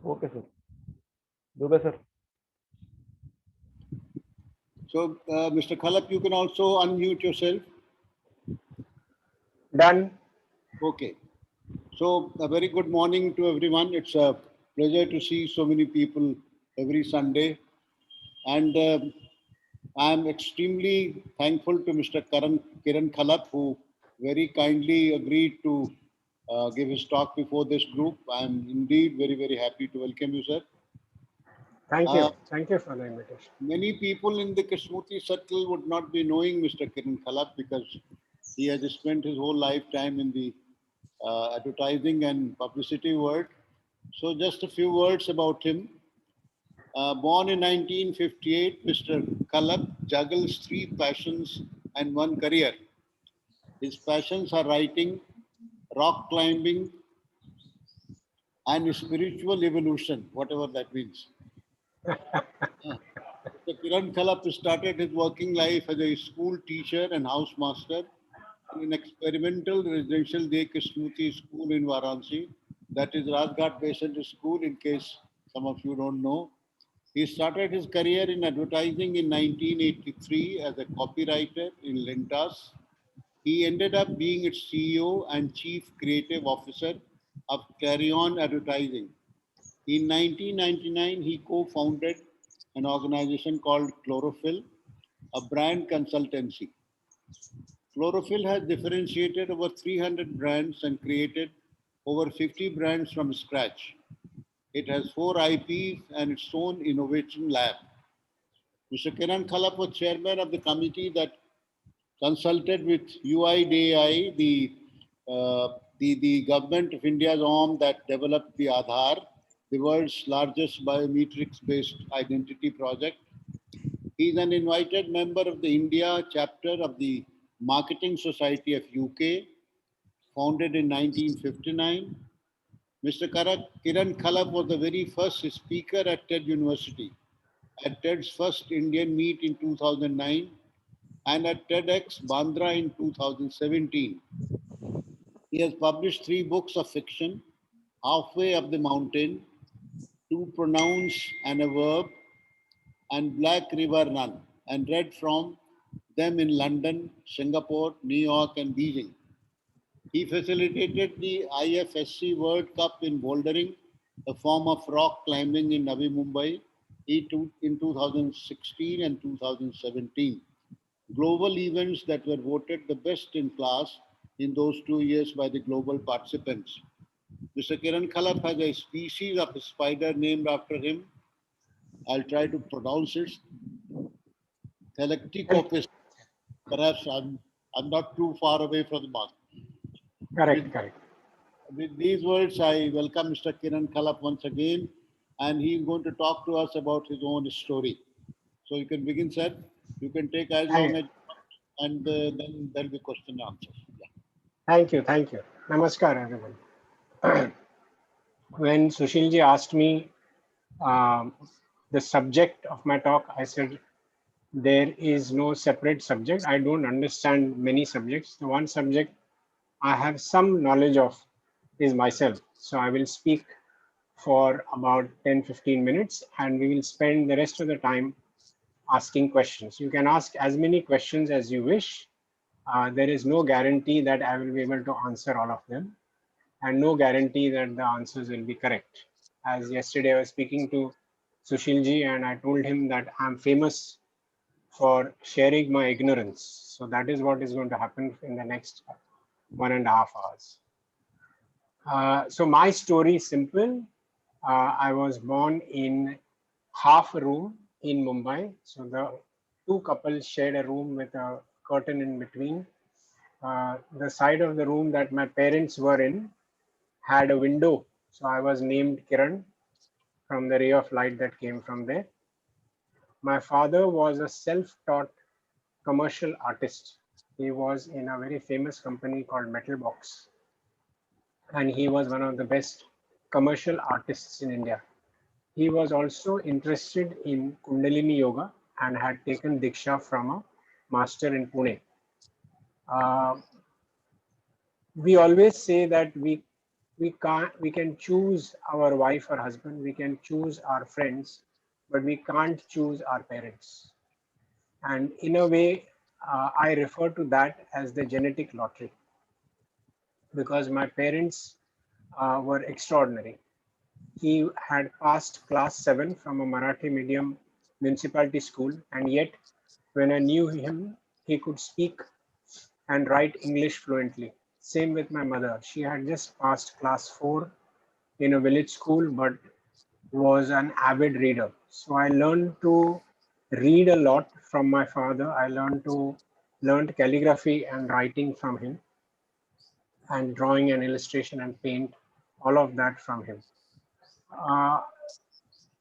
Okay, sir. Dubey, sir. So, Mr. Khalap, you can also unmute yourself. Done. Okay. So, a very good morning to everyone. It's a pleasure to see so many people every Sunday. And I'm extremely thankful to Mr. Kiran Khalap, who very kindly agreed to give his talk before this group. I'm indeed very, very happy to welcome you, sir. Thank Uh, you. Thank you for the invitation. Many people in the Krishnamurti circle would not be knowing Mr. Kiran Khalap because he has spent his whole lifetime in the advertising and publicity world. So, just a few words about him. Born in 1958, Mr. Khalap juggles three passions and one career. His passions are writing, rock climbing, and spiritual evolution, whatever that means. Mr. Kiran Khalap started his working life as a school teacher and housemaster in an experimental residential day Krishnamurti school in Varanasi. That is Rajghat Basant School, in case some of you don't know. He started his career in advertising in 1983 as a copywriter in Lintas. He ended up being its CEO and Chief Creative Officer of Carry On Advertising. In 1999, he co-founded an organization called Chlorophyll, a brand consultancy. Chlorophyll has differentiated over 300 brands and created over 50 brands from scratch. It has 4 IPs and its own innovation lab. Mr. Kiran Khalap was chairman of the committee that consulted with UIDAI, the government of India's arm that developed the Aadhaar, the world's largest biometrics-based identity project. He is an invited member of the India chapter of the Marketing Society of UK, founded in 1959. Mr. Kiran Khalap was the very first speaker at TED University, at TED's first Indian meet in 2009, and at TEDx Bandra in 2017. He has published 3 books of fiction: Halfway Up the Mountain, Two Pronouns and a Verb, and Black River Run, and read from them in London, Singapore, New York, and Beijing. He facilitated the IFSC World Cup in bouldering, a form of rock climbing in Navi Mumbai in 2016 and 2017. Global events that were voted the best in class in those 2 years by the global participants. Mr. Kiran Khalap has a species of spider named after him. I'll try to pronounce it. Thalecticopis. Perhaps I'm not too far away from the mark. Correct, correct. With these words, I welcome Mr. Kiran Khalap once again, and he's going to talk to us about his own story. So you can begin, sir. You can take as long as you want, and then there'll be question and answers. Yeah. Thank you. Thank you. Namaskar, everyone. When Sushilji asked me um, the subject of my talk, I said, there is no separate subject. I don't understand many subjects. The one subject I have some knowledge of is myself. So I will speak for about 10-15 minutes and we will spend the rest of the time asking questions. You can ask as many questions as you wish. There is no guarantee that I will be able to answer all of them and no guarantee that the answers will be correct. As yesterday I was speaking to Sushilji and I told him that I'm famous for sharing my ignorance. So that is what is going to happen in the next 1.5 hours. So my story is simple. I was born in half a room in Mumbai. So the two couples shared a room with a curtain in between. The side of the room that my parents were in had a window. So I was named Kiran from the ray of light that came from there. My father was a self-taught commercial artist. He was in a very famous company called Metal Box. And he was one of the best commercial artists in India. He was also interested in Kundalini Yoga and had taken Diksha from a master in Pune. We always say that we we can choose our wife or husband, we can choose our friends, but we can't choose our parents. And in a way, I refer to that as the genetic lottery, because my parents were extraordinary. He had passed class 7 from a Marathi medium municipality school, and yet when I knew him, he could speak and write English fluently. Same with my mother. She had just passed class 4 in a village school, but was an avid reader. So I learned to read a lot from my father. I learned calligraphy and writing from him, and drawing and illustration and paint, all of that from him. Uh,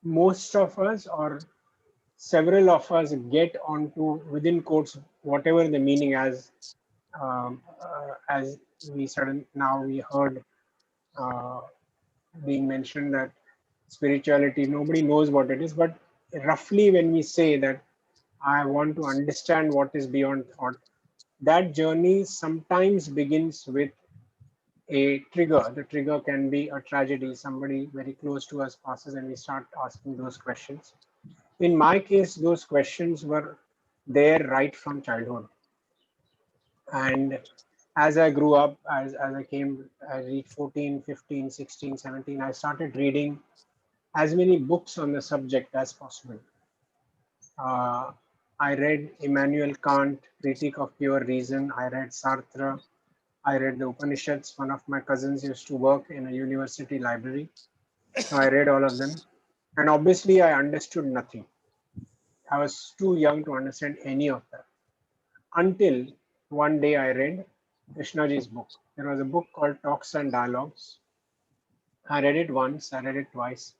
Most of us, or several of us, get onto, within quotes, whatever the meaning, as we sudden now we heard uh, being mentioned that spirituality, nobody knows what it is, but roughly when we say that I want to understand what is beyond thought, that journey sometimes begins with a trigger. The trigger can be a tragedy, somebody very close to us passes, and we start asking those questions. In my case, those questions were there right from childhood. And as I grew up, as I came, I reached 14, 15, 16, 17, I started reading as many books on the subject as possible. Uh, I read Immanuel Kant, Critique of Pure Reason. I read Sartre. I read the Upanishads. One of my cousins used to work in a university library, so I read all of them. And obviously, I understood nothing. I was too young to understand any of that. Until one day I read Krishnaji's book. There was a book called Talks and Dialogues. I read it once, I read it twice.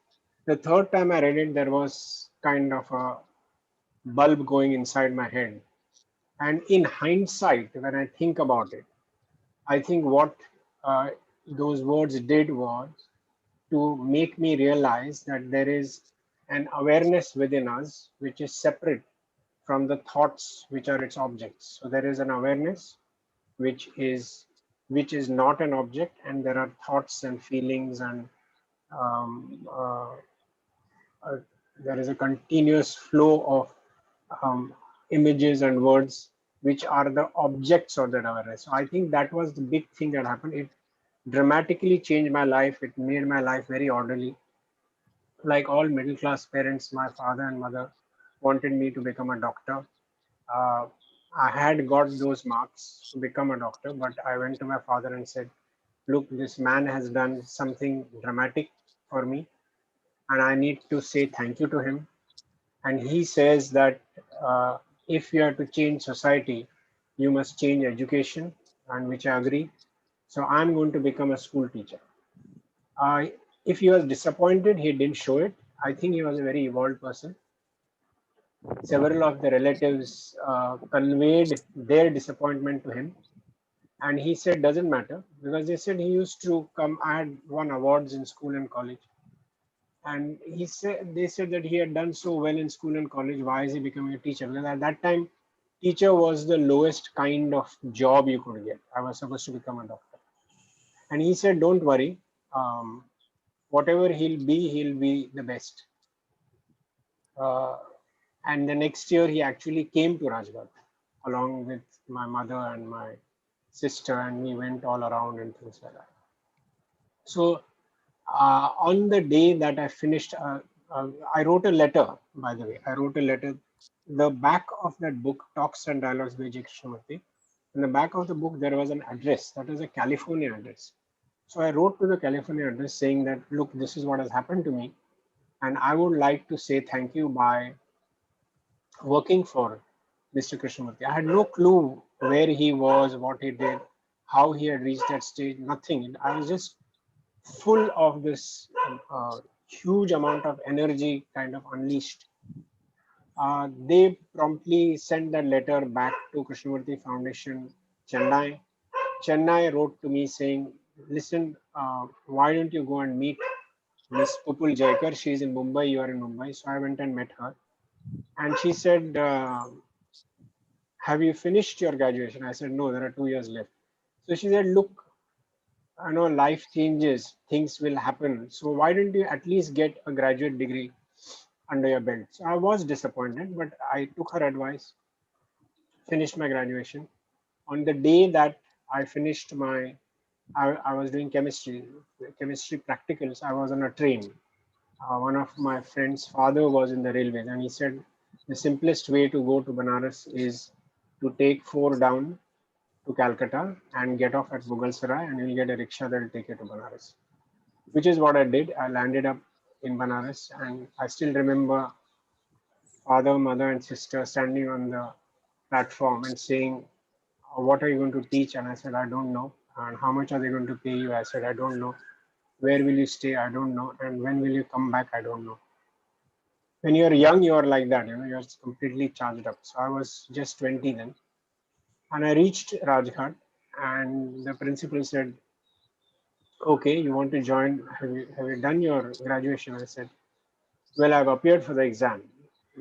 The third time I read it, there was kind of a bulb going inside my head. And in hindsight, when I think about it, I think what uh, those words did was to make me realize that there is an awareness within us which is separate from the thoughts which are its objects. So there is an awareness which is not an object, and there are thoughts and feelings, and um, uh, uh, there is a continuous flow of um, images and words which are the objects of that awareness. So I think that was the big thing that happened. It dramatically changed my life. It made my life very orderly. Like all middle class parents, my father and mother wanted me to become a doctor. uh, I had got those marks to become a doctor, but I went to my father and said, look, this man has done something dramatic for me, and I need to say thank you to him. And he says that if you are to change society, you must change education, and which I agree. So I'm going to become a school teacher. If he was disappointed, he didn't show it. I think he was a very evolved person. Several of the relatives conveyed their disappointment to him, and he said doesn't matter, because they said he used to come. I had won awards in school and college, and they said that he had done so well in school and college, why is he becoming a teacher? Because at that time, teacher was the lowest kind of job you could get. I was supposed to become a doctor, and he said don't worry, um, whatever he'll be the best. uh, and the next year he actually came to Rajghat along with my mother and my sister, and we went all around and things like that. So on the day that I finished, I wrote a letter, by the way. I wrote a letter. The back of that book, Talks and Dialogues by J. Krishnamurti, in the back of the book, there was an address. That was a California address. So I wrote to the California address saying that, look, this is what has happened to me. And I would like to say thank you by working for Mr. Krishnamurti. I had no clue where he was, what he did, how he had reached that stage, nothing. I was just full of this huge amount of energy kind of unleashed. They promptly sent that letter back to Krishnamurti Foundation, Chennai. Chennai wrote to me saying, listen, why don't you go and meet Miss Pupul Jaikar? She's in Mumbai, you are in Mumbai. So I went and met her. And she said, have you finished your graduation? I said, no, there are 2 years left. So she said, look, I know life changes, things will happen. So why don't you at least get a graduate degree under your belt? So I was disappointed, but I took her advice, finished my graduation. On the day that I finished I was doing chemistry practicals. I was on a train. One of my friend's father was in the railways, and he said the simplest way to go to Banaras is to take 4 down to Calcutta and get off at Mughal Sarai, and you'll get a rickshaw that will take you to Banaras, which is what I did. I landed up in Banaras, and I still remember father, mother, and sister standing on the platform and saying, what are you going to teach? And I said, I don't know. And how much are they going to pay you? I said, I don't know. Where will you stay? I don't know. And when will you come back? I don't know. When you're young, you're like that, you're completely charged up. So I was just 20 then. And I reached Rajghat, and the principal said, okay, you want to join? Have you done your graduation? I said, well, I've appeared for the exam.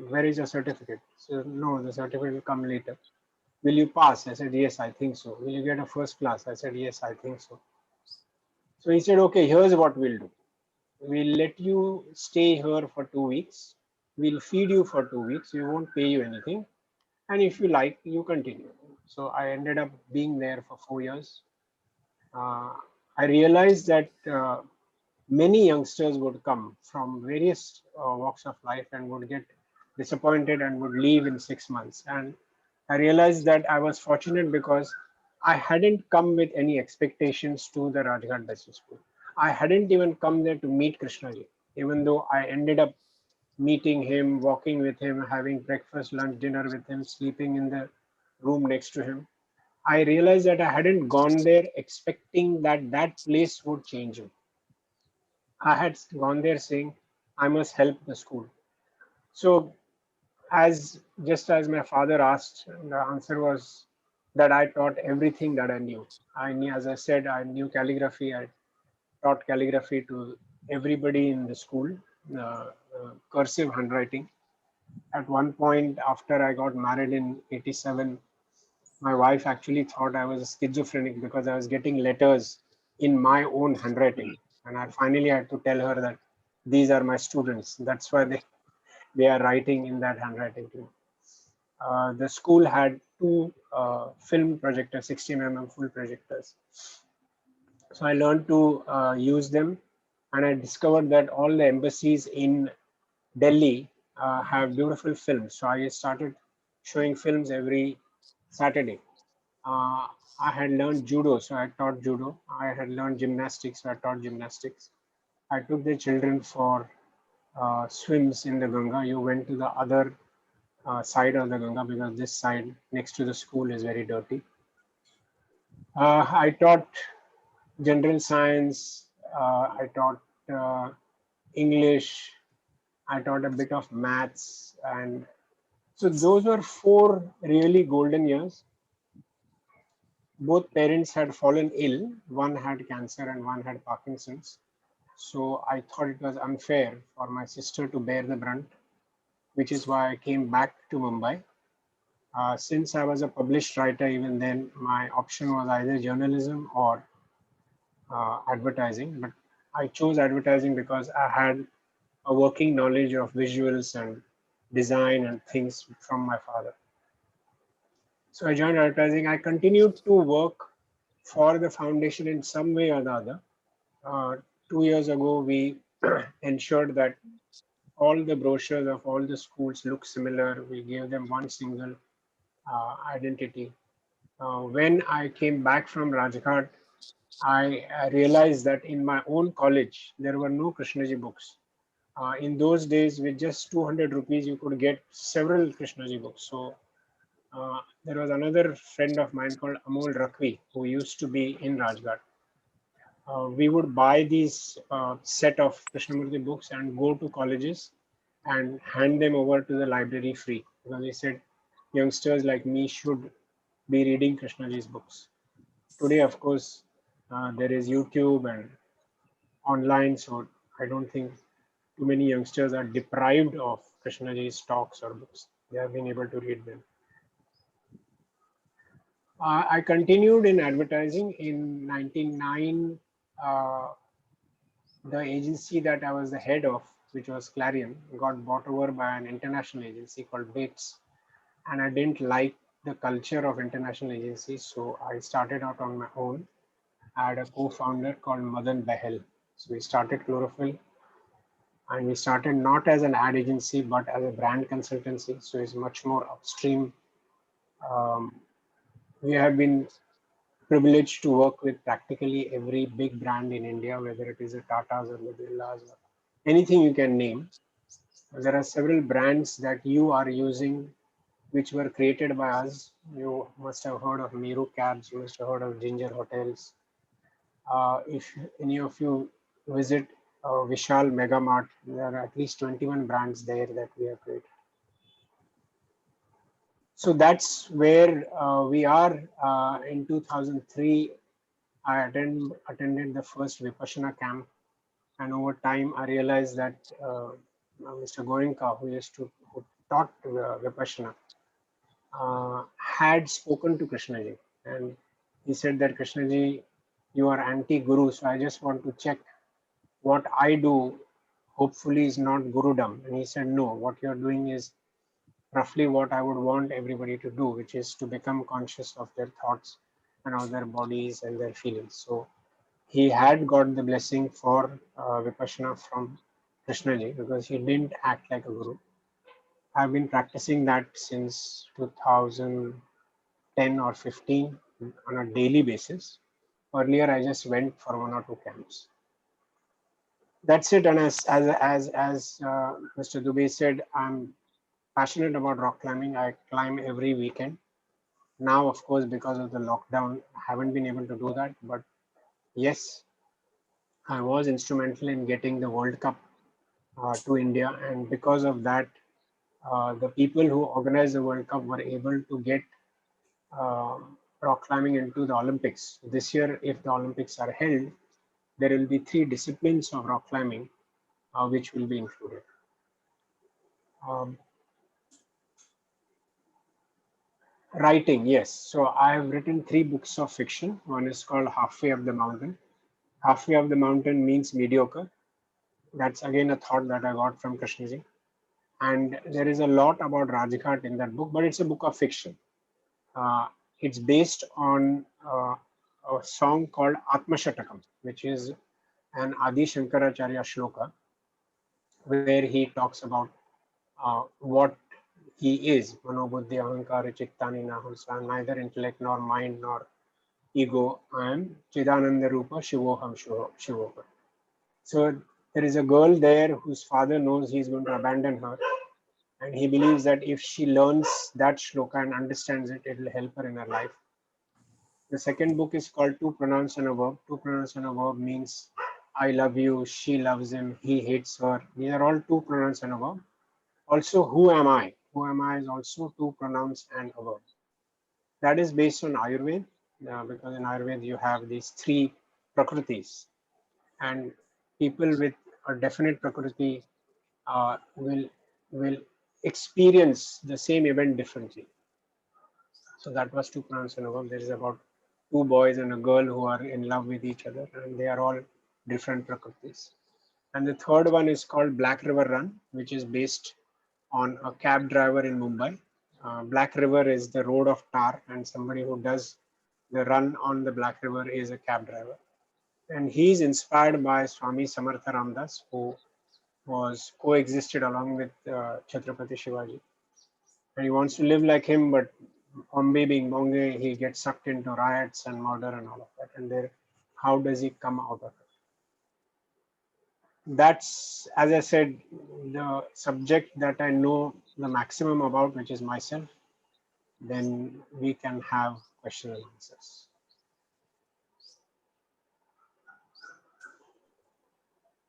Where is your certificate? So, no, the certificate will come later. Will you pass? I said, yes, I think so. Will you get a first class? I said, yes, I think so. So he said, okay, here's what we'll do. We'll let you stay here for 2 weeks. We'll feed you for 2 weeks. We won't pay you anything. And if you like, you continue. So I ended up being there for 4 years. I realized that many youngsters would come from various walks of life and would get disappointed and would leave in 6 months. And I realized that I was fortunate because I hadn't come with any expectations to the Rajghat Basic School. I hadn't even come there to meet Krishnaji, even though I ended up meeting him, walking with him, having breakfast, lunch, dinner with him, sleeping in the room next to him. I realized that I hadn't gone there expecting that that place would change me. I had gone there saying, I must help the school. So, as just as my father asked, the answer was that I taught everything that I knew. I knew, as I said, I knew calligraphy. I taught calligraphy to everybody in the school, cursive handwriting. At one point, after I got married in '87, my wife actually thought I was a schizophrenic because I was getting letters in my own handwriting. And I finally had to tell her that these are my students. That's why they are writing in that handwriting too. The school had two film projectors, 16 full projectors. So I learned to use them, and I discovered that all the embassies in Delhi have beautiful films. So I started showing films every Saturday. I had learned judo, so I taught judo. I had learned gymnastics, so I taught gymnastics. I took the children for swims in the Ganga. You went to the other side of the Ganga because this side next to the school is very dirty. I taught general science. I taught English. I taught a bit of maths, and so those were 4 really golden years. Both parents had fallen ill. One had cancer and one had Parkinson's. So I thought it was unfair for my sister to bear the brunt, which is why I came back to Mumbai. Since I was a published writer, even then, my option was either journalism or advertising. But I chose advertising because I had a working knowledge of visuals and design and things from my father. So I joined advertising. I continued to work for the foundation in some way or the other. 2 years ago, we ensured that all the brochures of all the schools look similar. We gave them one single identity. When I came back from Rajghat, I realized that in my own college, there were no Krishnaji books. In those days, with just 200 rupees, you could get several Krishnaji books. So there was another friend of mine called Amol Rakvi, who used to be in Rajghat. We would buy these set of Krishnamurti books and go to colleges and hand them over to the library free, because he said youngsters like me should be reading Krishnaji's books. Today, of course, there is YouTube and online, so I don't think too many youngsters are deprived of Krishnaji's talks or books. They have been able to read them. I continued in advertising in 99. the agency that I was the head of, which was Clarion, got bought over by an international agency called Bates. And I didn't like the culture of international agencies, so I started out on my own. I had a co-founder called Madan Bahel. So we started Chlorophyll, and we started not as an ad agency, but as a brand consultancy. So it's much more upstream. We have been privileged to work with practically every big brand in India, whether it is a Tata's or the Birlas or anything you can name. There are several brands that you are using which were created by us. You must have heard of Meru Cabs, you must have heard of Ginger Hotels. If any of you visit Vishal Mega Mart, there are at least 21 brands there that we have created. So that's where we are. In 2003, I attended the first Vipassana camp, and over time I realized that Mr. Goenka, who taught Vipassana, had spoken to Krishnaji, and he said that Krishnaji, you are anti-guru, so I just want to check what I do. Hopefully, is not gurudom. And he said, no, what you're doing is roughly what I would want everybody to do, which is to become conscious of their thoughts and of their bodies and their feelings. So he had got the blessing for Vipassana from Krishnaji because he didn't act like a guru. I've been practicing that since 2010 or 15 on a daily basis. Earlier, I just went for 1 or 2 camps. That's it. And as Mr. Dubey said, I'm passionate about rock climbing. I climb every weekend. Now, of course, because of the lockdown, I haven't been able to do that. But yes, I was instrumental in getting the World Cup to India. And because of that, the people who organized the World Cup were able to get uh, rock climbing into the Olympics. This year, if the Olympics are held, there will be 3 disciplines of rock climbing which will be included. Writing, yes. So I have written 3 books of fiction. One is called Halfway Up the Mountain. Halfway Up the Mountain means mediocre. That's again a thought that I got from Krishnaji. And there is a lot about Rajghat in that book, but it's a book of fiction. It's based on a song called Atmashatakam, which is an Adi Shankaracharya shloka, where he talks about what he is. Manobuddhi ahankara chittani naham, neither intellect nor mind nor ego. I am Chidananda Rupa Shivoham Shivoham. So there is a girl there whose father knows he's going to abandon her. And he believes that if she learns that shloka and understands it, it will help her in her life. The second book is called Two Pronouns and a Verb. Two pronouns and a verb means I love you, she loves him, he hates her. These are all 2 pronouns and a verb. Also, who am I? Who am I is also 2 pronouns and a verb. That is based on Ayurveda, because in Ayurveda you have these 3 prakritis, and people with a definite prakriti will experience the same event differently. So that was 2 pronouns and a verb. There is about 2 boys and a girl who are in love with each other, and they are all different prakritis. And the third one is called Black River Run, which is based on a cab driver in Mumbai. Black River is the road of tar, and somebody who does the run on the Black River is a cab driver. And he is inspired by Swami Samartha Ramdas, who was coexisted along with Chhatrapati Shivaji. And he wants to live like him, but Bombay being Bombay, he gets sucked into riots and murder and all of that. And there, how does he come out of it? That's, as I said, the subject that I know the maximum about, which is myself. Then we can have question and answers.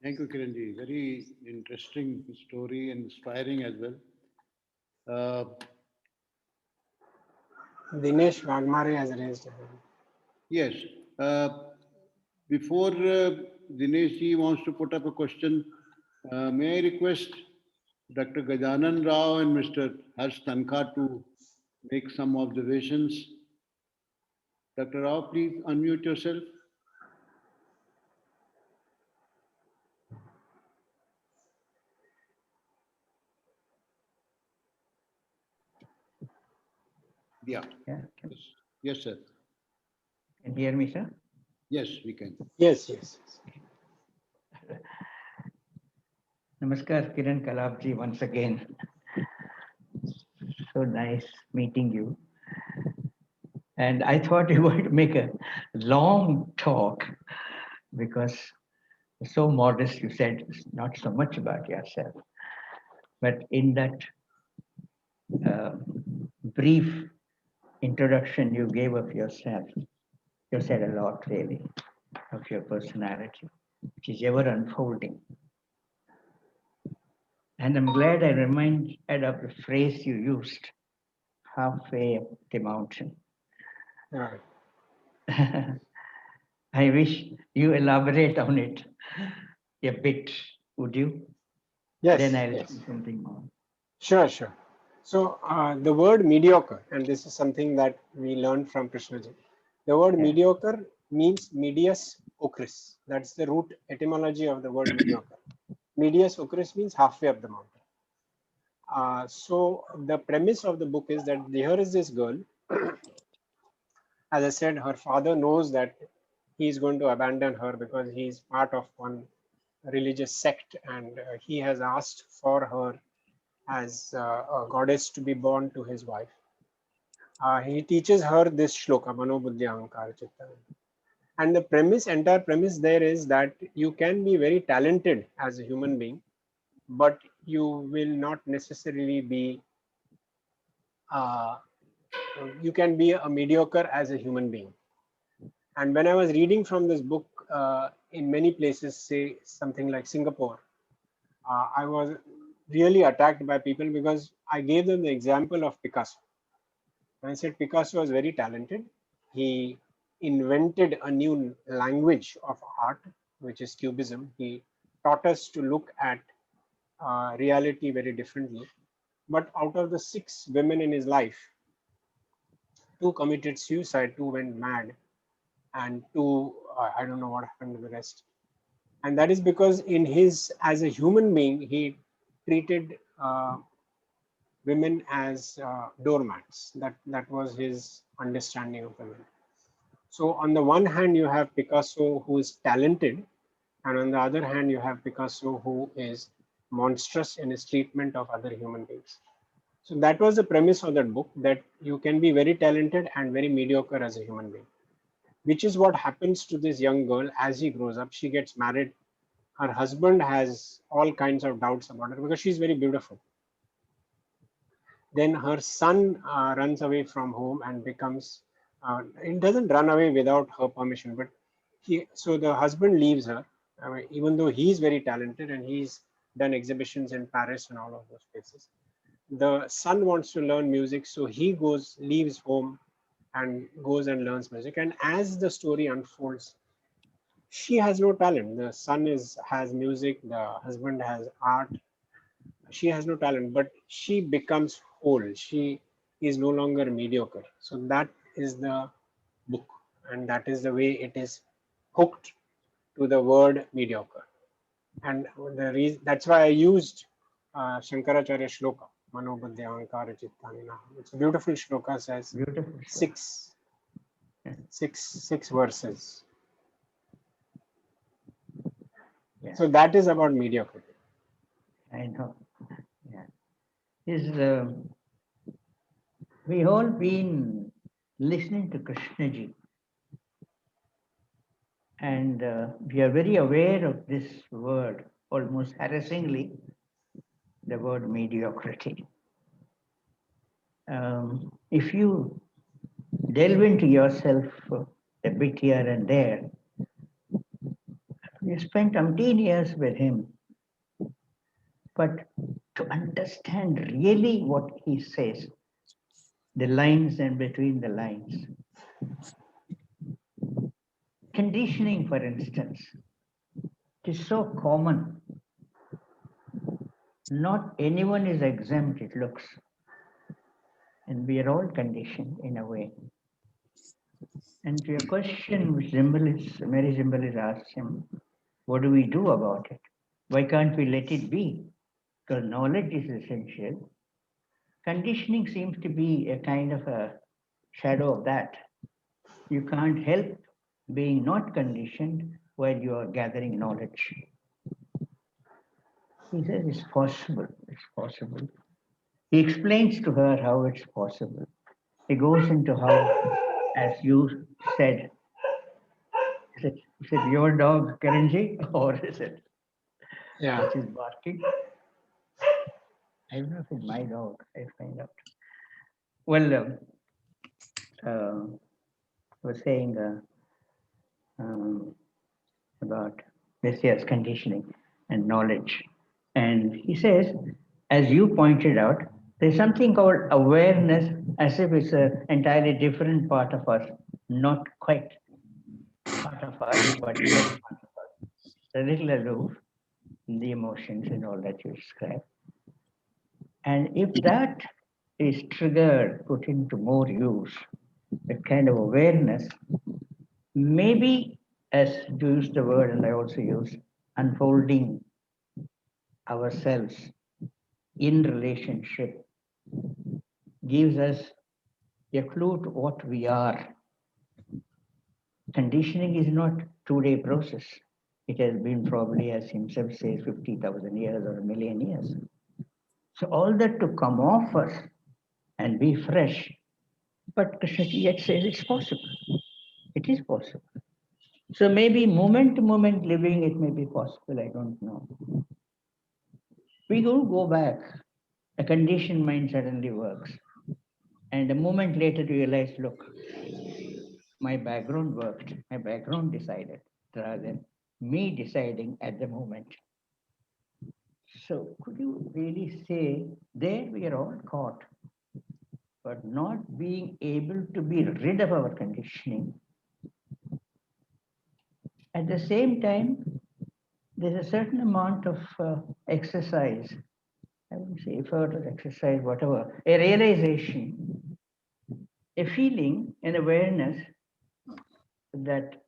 Thank you, Kiranji. Very interesting story and inspiring as well. Dinesh Wagmare has raised a hand. Yes. Before Dinesh ji wants to put up a question, may I request Dr. Gajanan Rao and Mr. Harsh Tankha to make some observations. Dr. Rao, please unmute yourself. Yeah. Yeah. Yes. Yes, sir. Can you hear me, sir? Yes, we can. Yes, yes. Namaskar, Kiran Khalap ji, once again. So nice meeting you. And I thought you were going to make a long talk because you're so modest. You said not so much about yourself. But in that uh, brief introduction you gave of yourself, you said a lot really of your personality, which is ever unfolding. And I'm glad I reminded of the phrase you used, halfway up the mountain. Right. I wish you elaborate on it a bit, would you? Then Yes, I'll yes. say something more. Sure, sure. So the word mediocre, and this is something that we learned from Krishnaji. The word Yeah. mediocre means medius ocris. That's the root etymology of the word mediocre. Medius ocris means halfway up the mountain. So the premise of the book is that here is this girl. As I said, her father knows that he is going to abandon her because he is part of one religious sect, and he has asked for her as a goddess to be born to his wife. He teaches her this shloka, Mano Buddhi Ahankara Chitta. And the entire premise there is that you can be very talented as a human being, but you will not necessarily be, you can be a mediocre as a human being. And when I was reading from this book, in many places, say something like Singapore, I was really attacked by people because I gave them the example of Picasso. I said Picasso was very talented. He invented a new language of art, which is Cubism. He taught us to look at reality very differently. But out of the 6 women in his life, 2 committed suicide, 2 went mad, and 2, I don't know what happened to the rest. And that is because in his, as a human being, he treated women as doormats. That was his understanding of women. So on the one hand, you have Picasso who is talented, and on the other hand, you have Picasso who is monstrous in his treatment of other human beings. So that was the premise of that book, that you can be very talented and very mediocre as a human being, which is what happens to this young girl as he grows up. She gets married. Her husband has all kinds of doubts about her because she's very beautiful. Then her son runs away from home and becomes, he doesn't run away without her permission, but so the husband leaves her, I mean, even though he's very talented and he's done exhibitions in Paris and all of those places. The son wants to learn music, so he leaves home and goes and learns music. And as the story unfolds, she has no talent. The son has music, the husband has art, she has no talent, but she becomes whole. She is no longer mediocre. So that is the book, and that is the way it is hooked to the word mediocre. And the reason, that's why I used Shankaracharya shloka, Mano Buddhi Ahankara Chittanina. It's a beautiful shloka, says Beautiful. six verses. Yeah. So that is about mediocrity. I know. Yeah. We all been listening to Krishnaji, and we are very aware of this word, almost harassingly, the word mediocrity. If you delve into yourself a bit here and there, you spent umpteen years with him, but to understand really what he says, the lines and between the lines, conditioning, for instance, it is so common. Not anyone is exempt, it looks. And we are all conditioned in a way. And to your question, which Mary Zimbal is asked him, what do we do about it? Why can't we let it be? Because knowledge is essential. Conditioning seems to be a kind of a shadow of that. You can't help being not conditioned while you are gathering knowledge. He says it's possible, it's possible. He explains to her how it's possible. He goes into how, as you said, is it your dog, Karanji, or is it Yeah. which is barking? I don't know if it's my dog. I find out. Well, was saying um, about this year's conditioning and knowledge. And he says, as you pointed out, there's something called awareness as if it's an entirely different part of us, not quite part of us, but yet part of us. A little aloof in the emotions and all that you described. And if that is triggered, put into more use, that kind of awareness, maybe, as you use the word, and I also use, unfolding ourselves in relationship gives us a clue to what we are. Conditioning is not two-day process. It has been probably, as himself says, 50,000 years or a million years. So all that to come off us and be fresh, but Krishna yet says it's possible. It is possible. So maybe moment to moment living, it may be possible, I don't know. We don't go back. A conditioned mind suddenly works. And a moment later you realize, look, my background worked, my background decided, rather than me deciding at the moment. So could you really say, there we are all caught, but not being able to be rid of our conditioning. At the same time, there's a certain amount of exercise, I wouldn't say effort or exercise, whatever, a realization, a feeling, an awareness that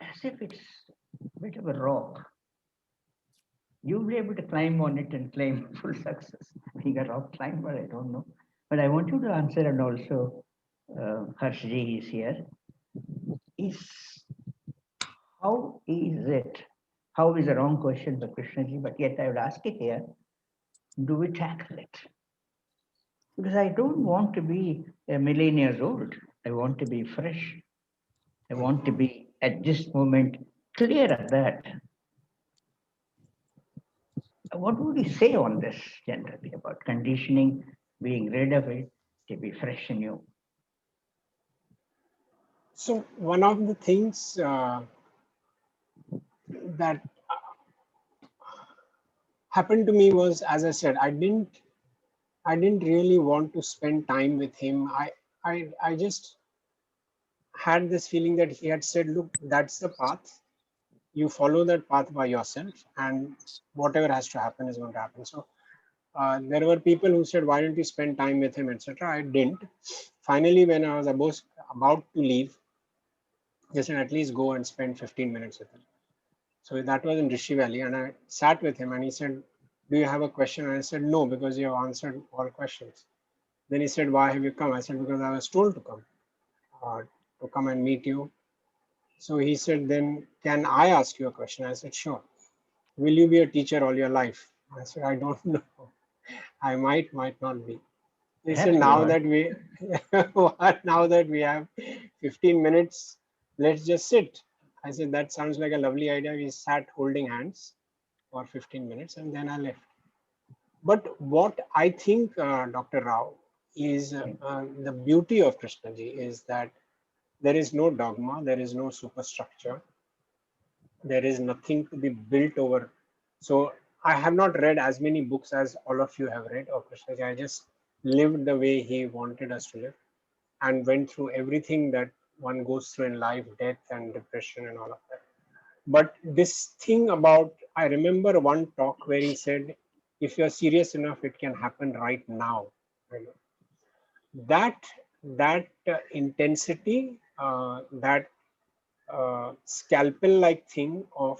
as if it's a bit of a rock, you'll be able to climb on it and claim full success. Being a rock climber, I don't know. But I want you to answer, and also Harshji is here, is how is it? How is the wrong question for Krishnaji, but yet I would ask it here. Do we tackle it? Because I don't want to be a million years old. I want to be fresh. I want to be at this moment clear of that. What would you say on this generally about conditioning, being rid of it, to be fresh and new? So one of the things that happened to me was, as I said, I didn't really want to spend time with him. I just had this feeling that he had said, look, that's the path. You follow that path by yourself, and whatever has to happen is going to happen. So there were people who said, why don't you spend time with him, etc. I didn't. Finally, when I was about to leave, they said, at least go and spend 15 minutes with him. So that was in Rishi Valley, and I sat with him, and he said, do you have a question? And I said, no, because you have answered all questions. Then he said, why have you come? I said, because I was told to come and meet you. So he said, then can I ask you a question? I said, sure. Will you be a teacher all your life? I said, I don't know. I might not be. He said, now that we have 15 minutes, let's just sit. I said, that sounds like a lovely idea. We sat holding hands for 15 minutes, and then I left. But what I think, Dr. Rao, is the beauty of Krishnaji is that there is no dogma, there is no superstructure, there is nothing to be built over. So I have not read as many books as all of you have read of Krishnaji. I just lived the way he wanted us to live and went through everything that one goes through in life, death and depression and all of that. But this thing about, I remember one talk where he said, if you're serious enough, it can happen right now. That intensity, that scalpel-like thing of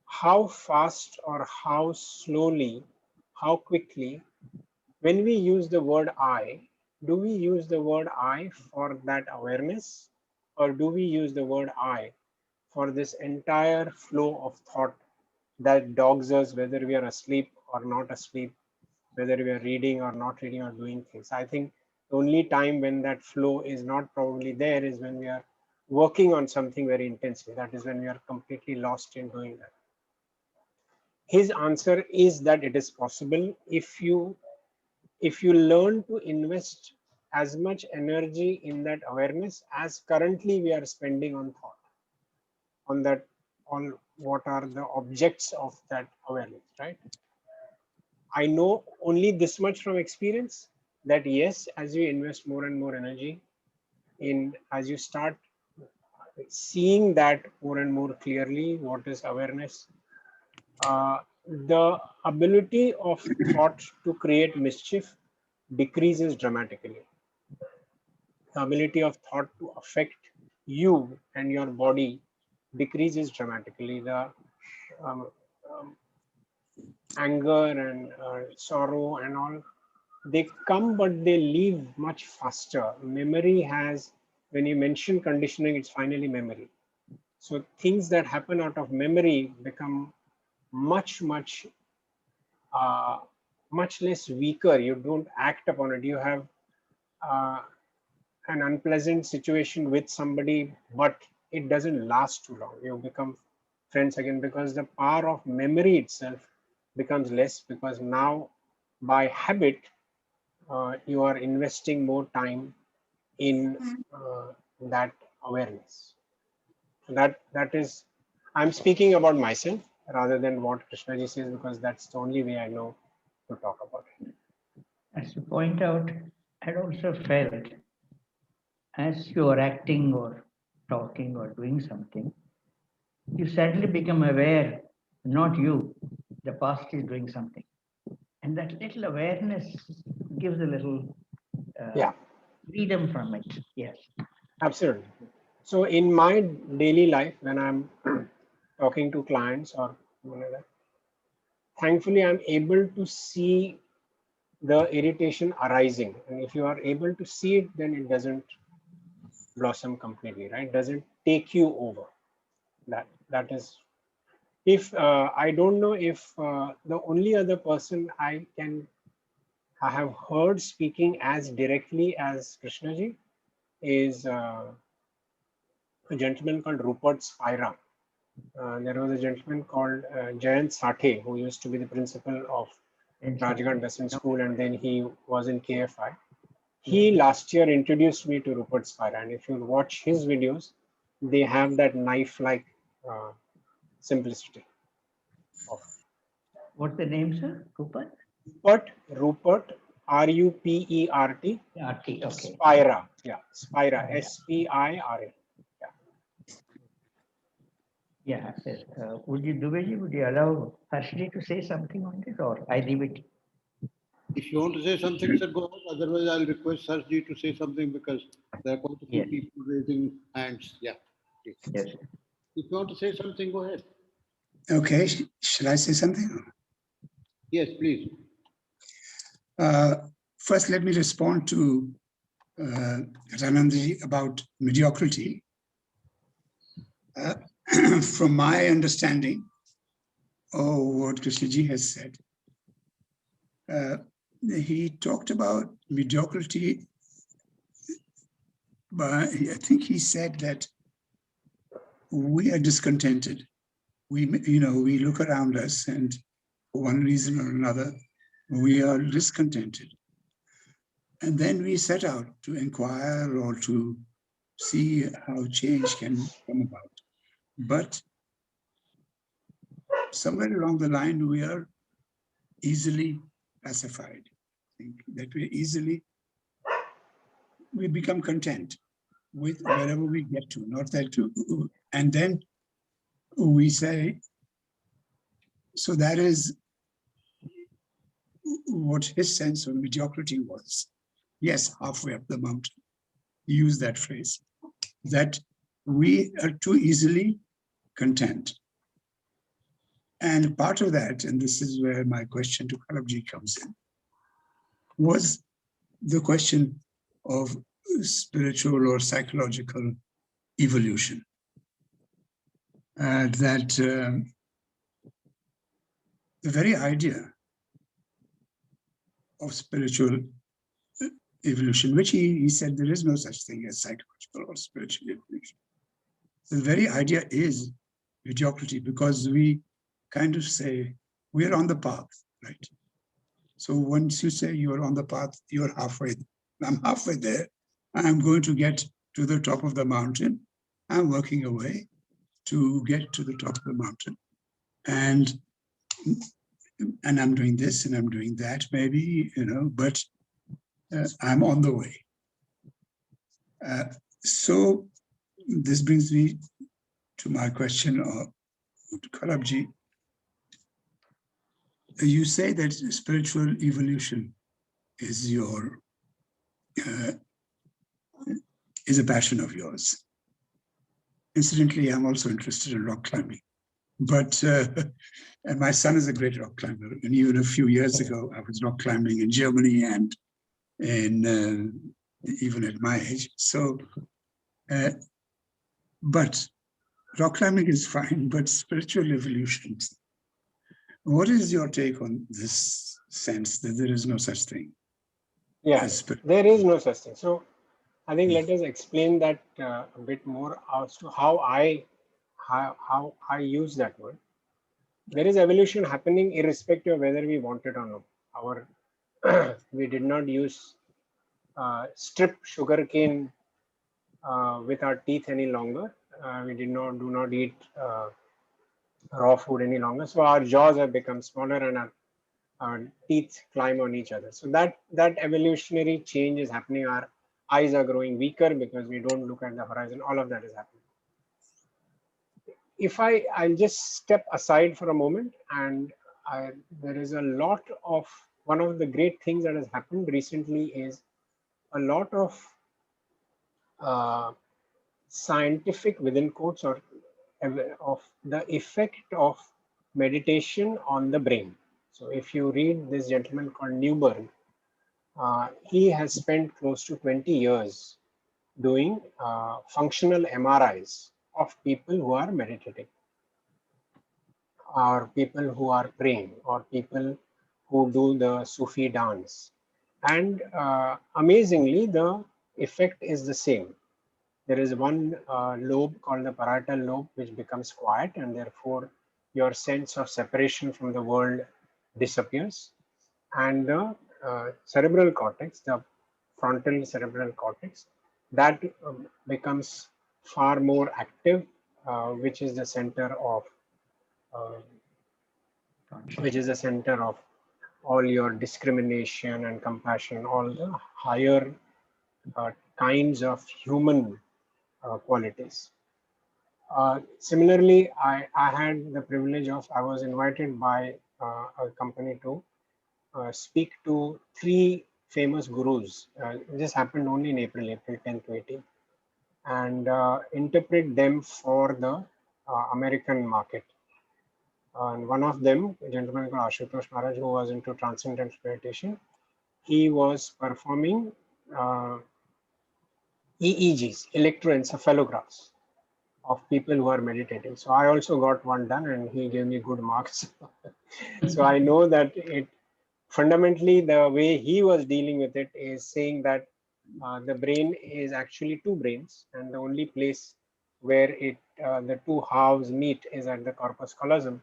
how fast or how slowly, how quickly, when we use the word I, do we use the word I for that awareness, or do we use the word I for this entire flow of thought that dogs us, whether we are asleep or not asleep, whether we are reading or not reading or doing things? I think the only time when that flow is not probably there is when we are working on something very intensely. That is when we are completely lost in doing that. His answer is that it is possible if you learn to invest as much energy in that awareness as currently we are spending on thought, on that, on what are the objects of that awareness, right? I know only this much from experience, that yes, as you invest more and more energy in, as you start seeing that more and more clearly, what is awareness, the ability of thought to create mischief decreases dramatically. The ability of thought to affect you and your body decreases dramatically. The um, um, anger and sorrow and all, they come but they leave much faster. Memory has, when you mention conditioning, it's finally memory. So things that happen out of memory become much uh, much less weaker. You don't act upon it. You have uh, an unpleasant situation with somebody, but it doesn't last too long. You become friends again because the power of memory itself becomes less, because now by habit you are investing more time in that awareness. So that is, I'm speaking about myself rather than what Krishnaji says, because that's the only way I know to talk about it. As you point out, I also felt as you are acting or talking or doing something, you suddenly become aware, not you, the past is doing something. And that little awareness gives a little Yeah, freedom from it. Yes. absolutely. So in my daily life, when I'm talking to clients or whatever, thankfully I'm able to see the irritation arising. And if you are able to see it, then it doesn't blossom completely, right? Doesn't take you over. That is, if I don't know if the only other person I have heard speaking as directly as Krishnaji is a gentleman called Rupert Spira. There was a gentleman called Jayant Sathe, who used to be the principal of Rajghat Besant School, and then he was in KFI. He last year introduced me to Rupert Spira, and if you watch his videos, they have that knife-like simplicity of What's the name, sir? Rupert? Rupert, R-U-P-E-R-T, Okay. Spira, yeah, Spira, S-P-I-R-A. Yeah. Would you allow Harshji to say something on this, or I leave it? If you want to say something, sir, go ahead. Otherwise, I'll request Sarji to say something because there are quite a few Yes. people raising hands. Yeah, please. Yes. If you want to say something, go ahead. Okay, shall I say something? Yes, please. First, let me respond to Rananji about mediocrity. From my understanding of what Krishnaji has said, he talked about mediocrity, but I think he said that we are discontented. We look around us, and for one reason or another, we are discontented. And then we set out to inquire or to see how change can come about. But somewhere along the line, we are easily pacified. I think that we become content with wherever we get to, not that to, and then we say, so that is what his sense of mediocrity was. Yes, halfway up the mountain. Use that phrase, that we are too easily content. And part of that, and this is where my question to Khalapji comes in, was the question, of spiritual or psychological evolution. That the very idea of spiritual evolution, which he said there is no such thing as psychological or spiritual evolution. The very idea is mediocrity, because we kind of say we are on the path, right? So once you say you're on the path, you're halfway. I'm halfway there. I'm going to get to the top of the mountain. I'm working away to get to the top of the mountain. And I'm doing this and I'm doing that, maybe, but I'm on the way. So this brings me to my question, Khalapji. You say that spiritual evolution is is a passion of yours. Incidentally, I'm also interested in rock climbing, but and my son is a great rock climber. And even a few years ago, I was rock climbing in Germany and even at my age. So, but rock climbing is fine, but spiritual evolution. What is your take on this sense that there is no such thing? Yes, there is no such thing. So I think let us explain that a bit more as to how I use that word. There is evolution happening irrespective of whether we want it or not. We did not use strip sugarcane with our teeth any longer. We do not eat raw food any longer. So our jaws have become smaller and our teeth climb on each other. So that evolutionary change is happening. Our eyes are growing weaker because we don't look at the horizon. All of that is happening. If I'll just step aside for a moment, and there is a lot of, one of the great things that has happened recently is a lot of scientific, within quotes, or of the effect of meditation on the brain. So if you read this gentleman called Newberg, he has spent close to 20 years doing functional MRIs of people who are meditating, or people who are praying, or people who do the Sufi dance. And amazingly, the effect is the same. There is one lobe called the parietal lobe, which becomes quiet, and therefore your sense of separation from the world disappears. And the cerebral cortex, the frontal cerebral cortex, that becomes far more active, which is the center of all your discrimination and compassion, all the higher kinds of human qualities. Similarly, I had the privilege of, I was invited by a company to speak to 3 famous gurus. This happened only in April 10 to 18, and interpret them for the American market. And one of them, a gentleman called Ashutosh Maharaj, who was into transcendental meditation, he was performing EEGs, electroencephalographs, of people who are meditating. So I also got one done, and he gave me good marks. So I know that it fundamentally, the way he was dealing with it is saying that the brain is actually 2 brains, and the only place where the 2 halves meet is at the corpus callosum.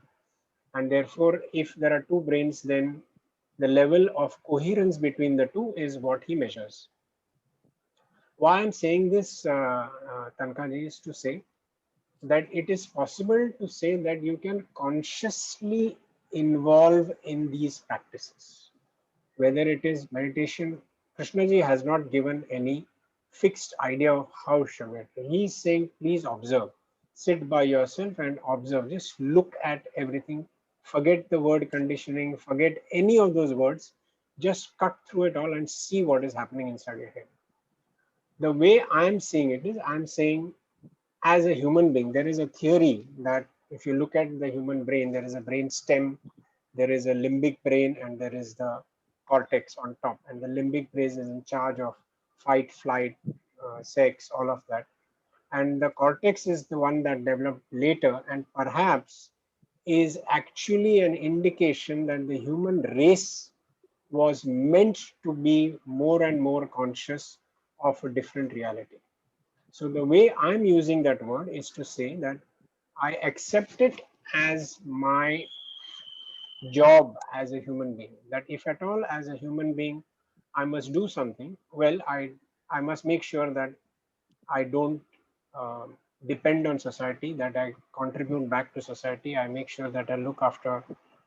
And therefore, if there are 2 brains, then the level of coherence between the 2 is what he measures. Why I'm saying this, Tankha ji, is to say that it is possible to say that you can consciously involve in these practices. Whether it is meditation, Krishnaji has not given any fixed idea of how should it. He's saying, please observe, sit by yourself and observe. Just look at everything. Forget the word conditioning, forget any of those words. Just cut through it all and see what is happening inside your head. The way I'm seeing it is, I'm saying, as a human being, there is a theory that if you look at the human brain, there is a brain stem, there is a limbic brain, and there is the cortex on top. And the limbic brain is in charge of fight, flight, sex, all of that. And the cortex is the one that developed later, and perhaps is actually an indication that the human race was meant to be more and more conscious of a different reality. So the way I'm using that word is to say that I accept it as my job as a human being, that if at all as a human being I must do something, well, I must make sure that I don't depend on society, that I contribute back to society. I make sure that I look after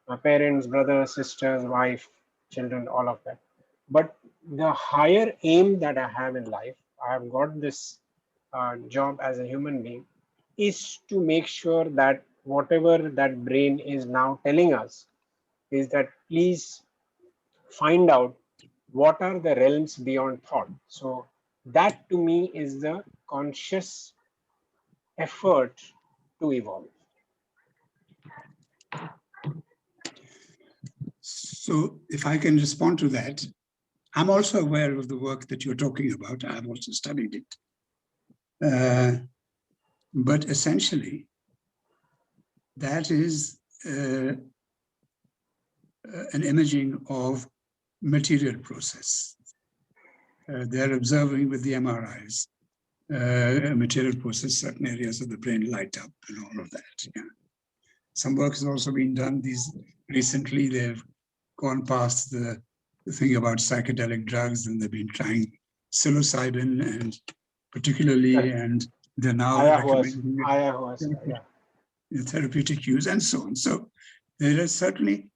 my parents, brothers, sisters, wife, children, all of that. But the higher aim that I have in life, I have got this job as a human being, is to make sure that whatever that brain is now telling us is that please find out what are the realms beyond thought. So that to me is the conscious effort to evolve. So if I can respond to that, I'm also aware of the work that you're talking about. I've also studied it. But essentially, that is an imaging of material process. They're observing with the MRIs, material process, certain areas of the brain light up and all of that. Yeah. Some work has also been done. Recently, they've gone past the thing about psychedelic drugs, and they've been trying psilocybin, and particularly, and they're now recommending therapeutic use and so on. So there are certainly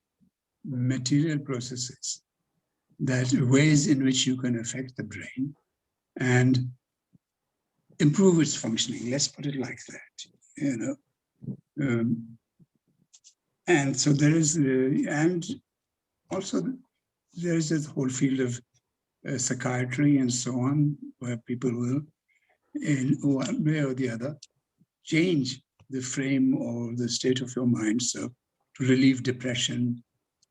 material processes, that ways in which you can affect the brain and improve its functioning. Let's put it like that, and so there is, and also there is a whole field of psychiatry and so on, where people will, in one way or the other, change the frame or the state of your mind. So to relieve depression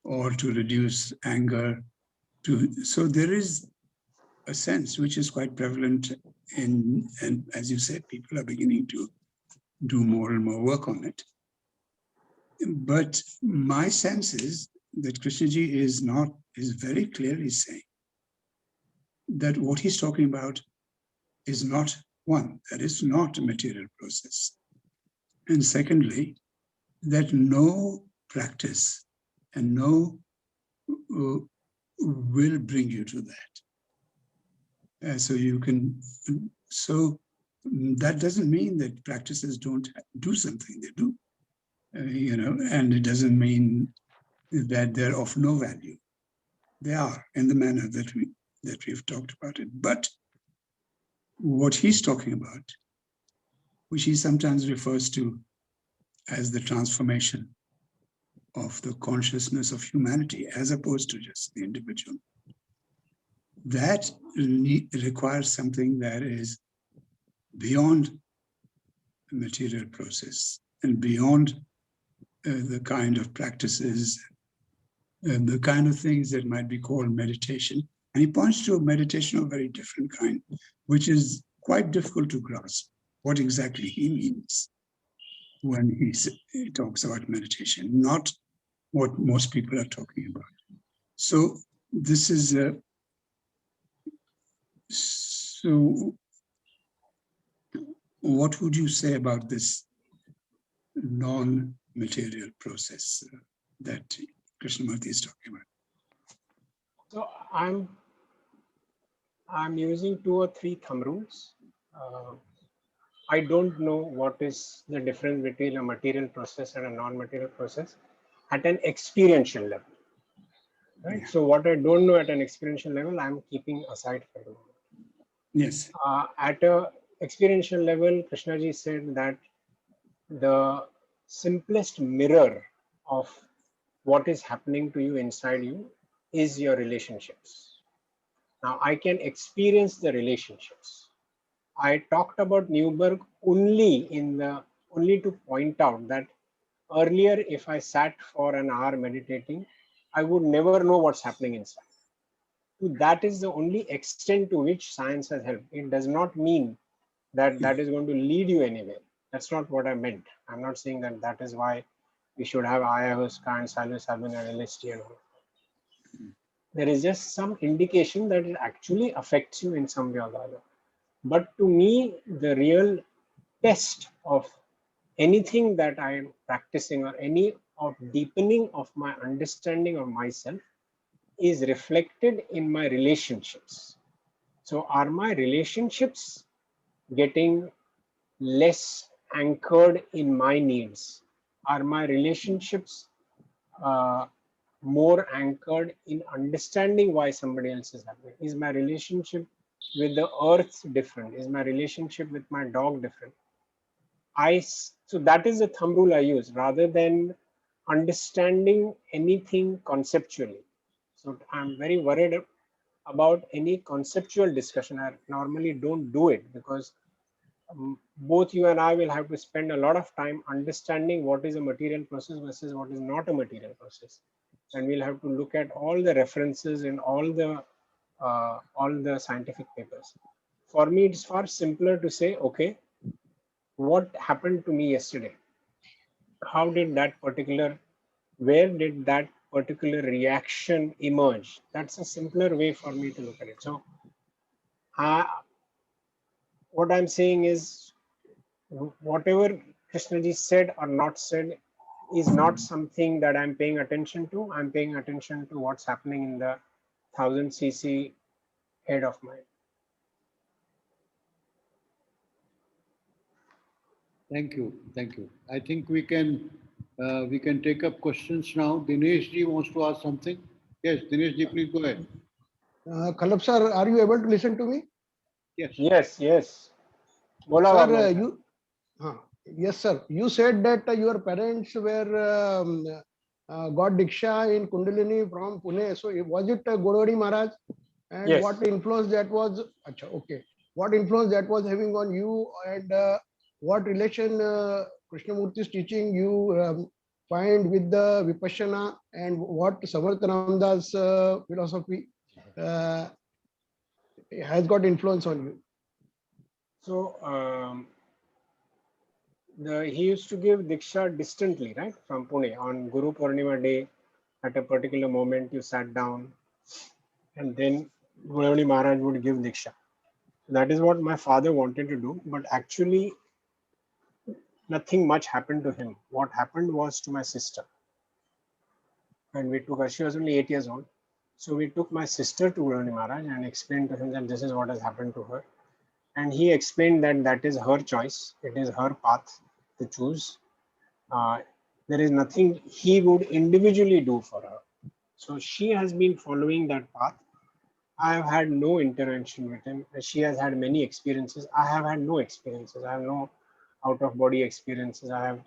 or to reduce anger. So there is a sense which is quite prevalent and as you said, people are beginning to do more and more work on it. But my sense is that Krishnaji is very clearly saying that what he's talking about is not, one, that is not a material process. And secondly, that no practice and no will bring you to that. So that doesn't mean that practices don't do something, they do, and it doesn't mean that they're of no value. They are, in the manner that we've talked about it. But what he's talking about, which he sometimes refers to as the transformation of the consciousness of humanity as opposed to just the individual, that requires something that is beyond the material process and beyond the kind of practices and the kind of things that might be called meditation. And he points to a meditation of a very different kind, which is quite difficult to grasp what exactly he means when he talks about meditation, not what most people are talking about. So this is so what would you say about this non-material process that Krishnamurti is talking about? So I'm using 2 or 3 thumb rules. I don't know what is the difference between a material process and a non-material process at an experiential level. Right? Yeah. So what I don't know at an experiential level, I'm keeping aside for the moment. Yes. At an experiential level, Krishnaji said that the simplest mirror of what is happening to you inside you is your relationships. Now, I can experience the relationships. I talked about Newberg only to point out that earlier, if I sat for an hour meditating, I would never know what's happening inside. that is the only extent to which science has helped. It does not mean that that is going to lead you anywhere. That's not what I meant. I'm not saying that that is why we should have ayahuasca and psilocybin and LSD and all. There is just some indication that it actually affects you in some way or the other. But to me, the real test of anything that I am practicing or any of deepening of my understanding of myself is reflected in my relationships. So are my relationships getting less anchored in my needs? Are my relationships more anchored in understanding why somebody else is happy? Is my relationship with the earth different? Is my relationship with my dog different? So that is the thumb rule I use rather than understanding anything conceptually. So I'm very worried about any conceptual discussion. I normally don't do it because both you and I will have to spend a lot of time understanding what is a material process versus what is not a material process. And we'll have to look at all the references in all the scientific papers. For me, it's far simpler to say, okay, what happened to me yesterday? How did that particular, where did that particular reaction emerge? That's a simpler way for me to look at it. So what I'm saying is whatever Krishnaji said or not said is not something that I'm paying attention to. I'm paying attention to what's happening in the 1000cc head of mine. Thank you. Thank you. I think we can take up questions now. Dinesh ji wants to ask something. Yes, Dinesh ji, please go ahead. Khalap sir, are you able to listen to me? Yes. Yes. Bola Sir, Baba. yes, sir. You said that your parents were got Diksha in Kundalini from Pune. So was it Gododi Maharaj? And Yes. what influence that was? Achha, okay. What influence that was having on you, and what relation Krishnamurti's teaching you find with the Vipassana, and what Samartha Ramdas philosophy has got influence on you? So he used to give Diksha distantly, right, from Pune. On Guru Purnima day, at a particular moment, you sat down, and then Gododi Maharaj would give Diksha. That is what my father wanted to do, but actually nothing much happened to him. What happened was to my sister. And we took her, she was only 8 years old. So we took my sister to Gododi Maharaj and explained to him that this is what has happened to her. And he explained that that is her choice. It is her path to choose. There is nothing he would individually do for her. So she has been following that path. I have had no intervention with him. She has had many experiences. I have had no experiences. I have no out of body experiences. I have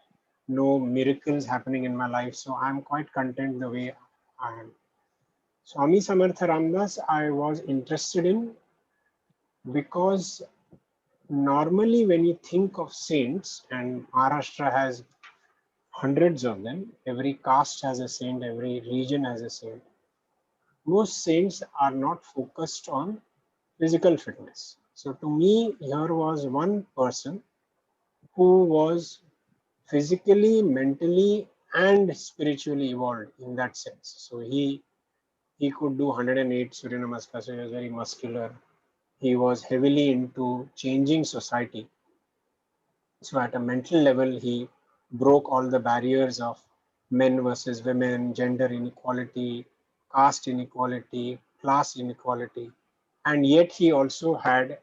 no miracles happening in my life. So I'm quite content the way I am. Swami Samartha Ramdas, I was interested in because normally when you think of saints, and Maharashtra has hundreds of them, every caste has a saint, every region has a saint. Most saints are not focused on physical fitness. So to me, here was one person who was physically, mentally, and spiritually evolved in that sense. So he could do 108 Surya Namaskar, so he was very muscular. He was heavily into changing society. So at a mental level, he broke all the barriers of men versus women, gender inequality, caste inequality, class inequality. And yet he also had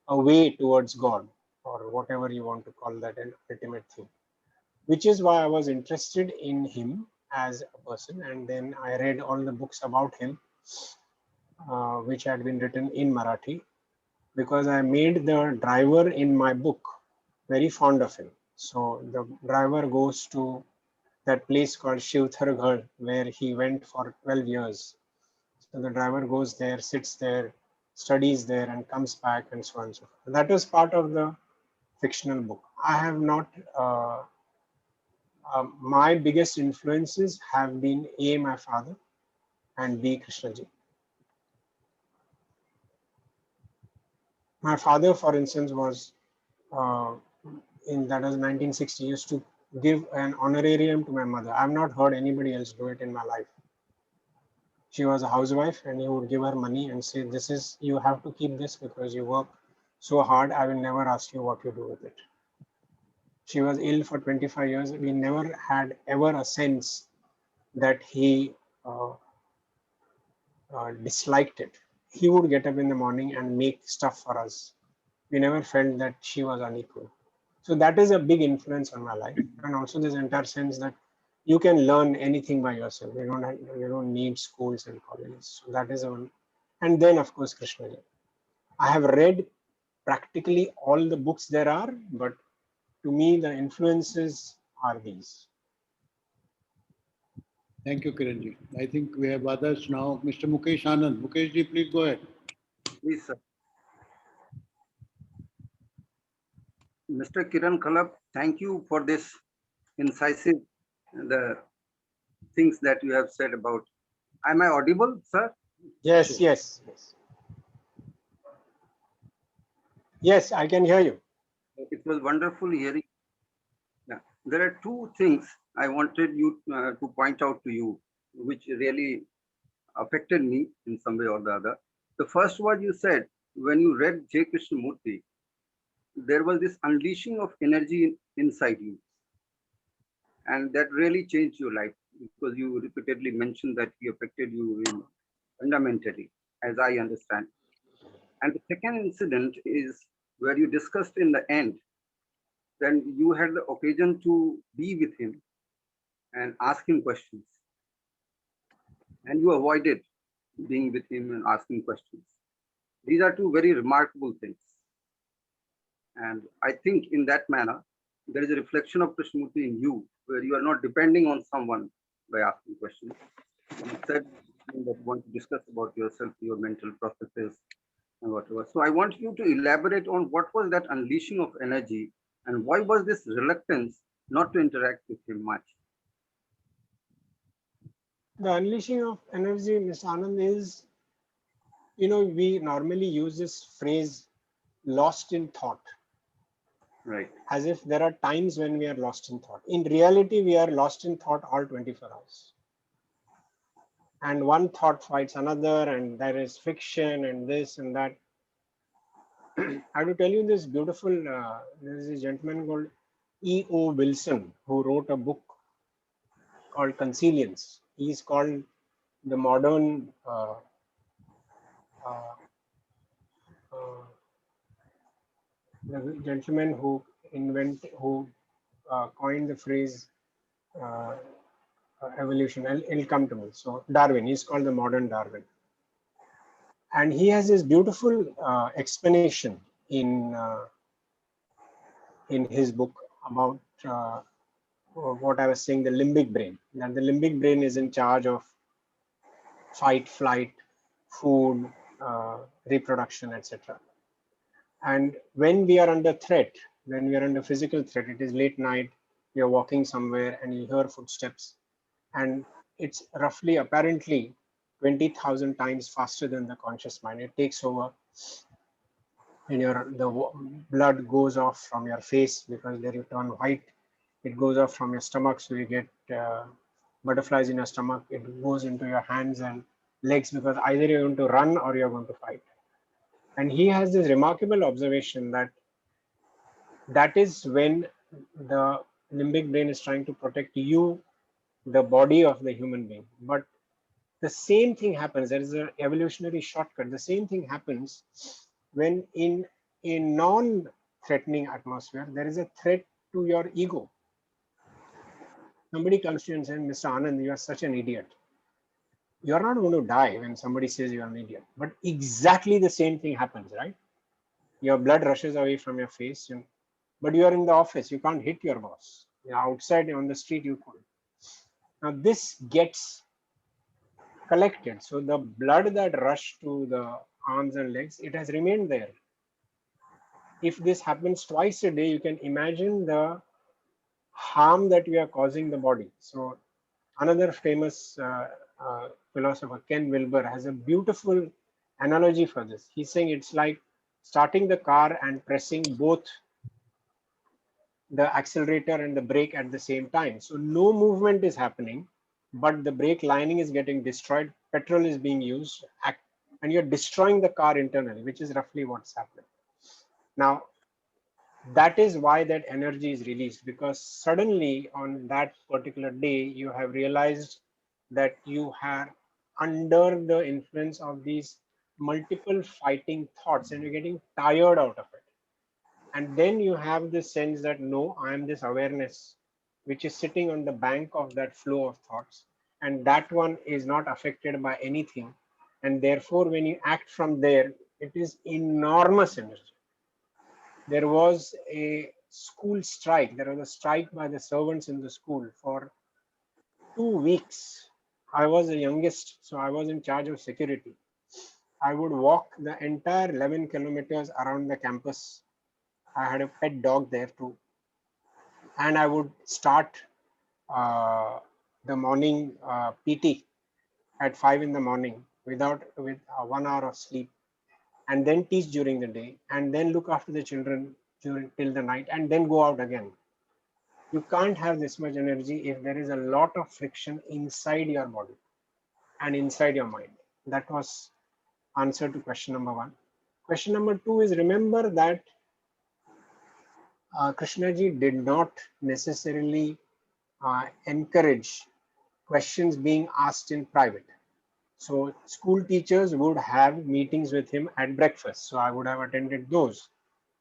a way towards God, or whatever you want to call that, an ultimate thing, which is why I was interested in him as a person. And then I read all the books about him, which had been written in Marathi, because I made the driver in my book very fond of him. So the driver goes to that place called Shivtharghar, where he went for 12 years. So the driver goes there, sits there, studies there, and comes back, and so on and so forth. That was part of the fictional book. I have not, my biggest influences have been A, my father, and B, Krishnaji. My father, for instance, was that was 1960, used to give an honorarium to my mother. I've not heard anybody else do it in my life. She was a housewife and he would give her money and say, this is, you have to keep this because you work so hard. I will never ask you what you do with it. She was ill for 25 years. We never had ever a sense that he disliked it. He would get up in the morning and make stuff for us. We never felt that she was unequal. So that is a big influence on my life. And also this entire sense that you can learn anything by yourself. You don't need schools and colleges. So that is one. And then of course, Krishnaji. I have read practically all the books there are, but to me, the influences are these. Thank you, Kiranji. I think we have others now. Mr. Mukesh Anand. Mukeshji, please go ahead. Please, sir. Mr. Kiran Khalap, thank you for this incisive the things that you have said about. Am I audible, sir? Yes, yes, yes. Yes, I can hear you. It was wonderful hearing. Yeah. There are two things I wanted you to point out to you, which really affected me in some way or the other. The first one you said, when you read J. Krishnamurti, there was this unleashing of energy inside you. And that really changed your life because you repeatedly mentioned that he affected you fundamentally, as I understand. And the second incident is where you discussed in the end, then you had the occasion to be with him and ask him questions. And you avoided being with him and asking questions. These are two very remarkable things. And I think in that manner, there is a reflection of Krishnamurti in you, where you are not depending on someone by asking questions. You said that you want to discuss about yourself, your mental processes, and whatever. So I want you to elaborate on what was that unleashing of energy and why was this reluctance not to interact with him much? The unleashing of energy, Mr. Anand, is, we normally use this phrase lost in thought. Right. As if there are times when we are lost in thought. In reality, we are lost in thought all 24 hours. And one thought fights another, and there is fiction and this and that. I have to tell you this beautiful, there is a gentleman called E.O. Wilson who wrote a book called Consilience. He is called the modern the gentleman who coined the phrase evolution. It'll come to me. So Darwin, he's called the modern Darwin. And he has this beautiful explanation in his book about what I was saying, the limbic brain. That the limbic brain is in charge of fight, flight, food, reproduction, etc. And when we are under threat, when we are under physical threat, it is late night, you're walking somewhere and you hear footsteps, and it's roughly apparently 20,000 times faster than the conscious mind. It takes over, and the blood goes off from your face because then you turn white. It goes off from your stomach, so you get butterflies in your stomach. It goes into your hands and legs because either you're going to run or you're going to fight. And he has this remarkable observation that is when the limbic brain is trying to protect you, the body of the human being. But the same thing happens. There is an evolutionary shortcut. The same thing happens when in a non-threatening atmosphere, there is a threat to your ego. Somebody comes to you and says, Mr. Anand, you are such an idiot. You're not going to die when somebody says you're an idiot. But exactly the same thing happens, right? Your blood rushes away from your face. But you are in the office. You can't hit your boss. You're outside on the street, you could. Now this gets collected. So the blood that rushed to the arms and legs, it has remained there. If this happens twice a day, you can imagine the harm that we are causing the body. So another famous philosopher, Ken Wilber, has a beautiful analogy for this. He's saying it's like starting the car and pressing both the accelerator and the brake at the same time. So no movement is happening, but the brake lining is getting destroyed, petrol is being used, and you're destroying the car internally, which is roughly what's happening. Now, that is why that energy is released, because suddenly on that particular day, you have realized that you are under the influence of these multiple fighting thoughts and you're getting tired out of it. And then you have this sense that no, I am this awareness which is sitting on the bank of that flow of thoughts, and that one is not affected by anything. And therefore, when you act from there, it is enormous energy. There was a school strike. There was a strike by the servants in the school for 2 weeks. I was the youngest, so I was in charge of security. I would walk the entire 11 kilometers around the campus. I had a pet dog there too. And I would start the morning PT at 5 in the morning with 1 hour of sleep, and then teach during the day, and then look after the children till the night, and then go out again. You can't have this much energy if there is a lot of friction inside your body and inside your mind. That was answer to question number 1. Question number 2 is, remember that Krishnaji did not necessarily encourage questions being asked in private. So school teachers would have meetings with him at breakfast. So I would have attended those.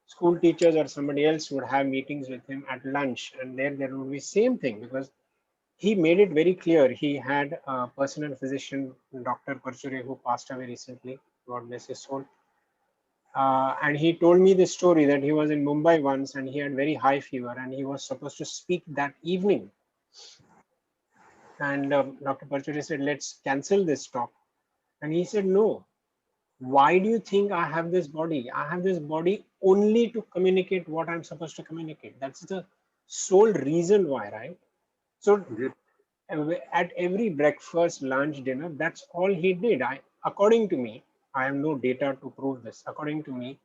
School teachers or somebody else would have meetings with him at lunch, and there would be same thing, because he made it very clear. He had a personal physician, Dr. Parchure, who passed away recently, God bless his soul. And he told me the story that he was in Mumbai once and he had very high fever and he was supposed to speak that evening. And Dr. Parchure said, let's cancel this talk. And he said, no, why do you think I have this body? I have this body only to communicate what I'm supposed to communicate. That's the sole reason why, right? So at every breakfast, lunch, dinner, that's all he did. According to me, I have no data to prove this. According to me,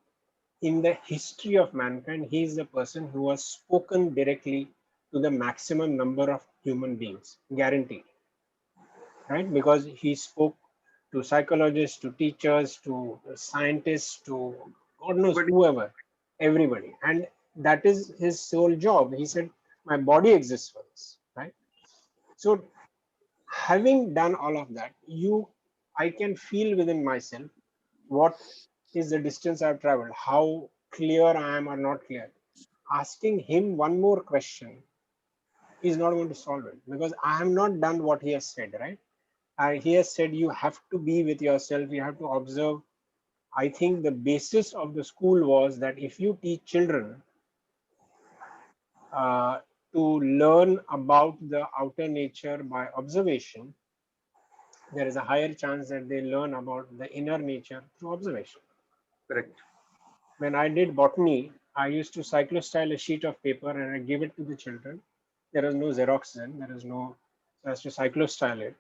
in the history of mankind, he is the person who has spoken directly to the maximum number of human beings, guaranteed, right? Because he spoke to psychologists, to teachers, to scientists, to God knows whoever, everybody. And that is his sole job. He said, my body exists for this, right? So having done all of that, I can feel within myself what is the distance I've traveled, how clear I am or not clear. Asking him one more question is not going to solve it, because I have not done what he has said, right? He has said you have to be with yourself, you have to observe. I think the basis of the school was that if you teach children to learn about the outer nature by observation, there is a higher chance that they learn about the inner nature through observation. Correct. When I did botany, I used to cyclostyle a sheet of paper and I give it to the children. There was no Xerox then, there was no, so I has to cyclostyle it.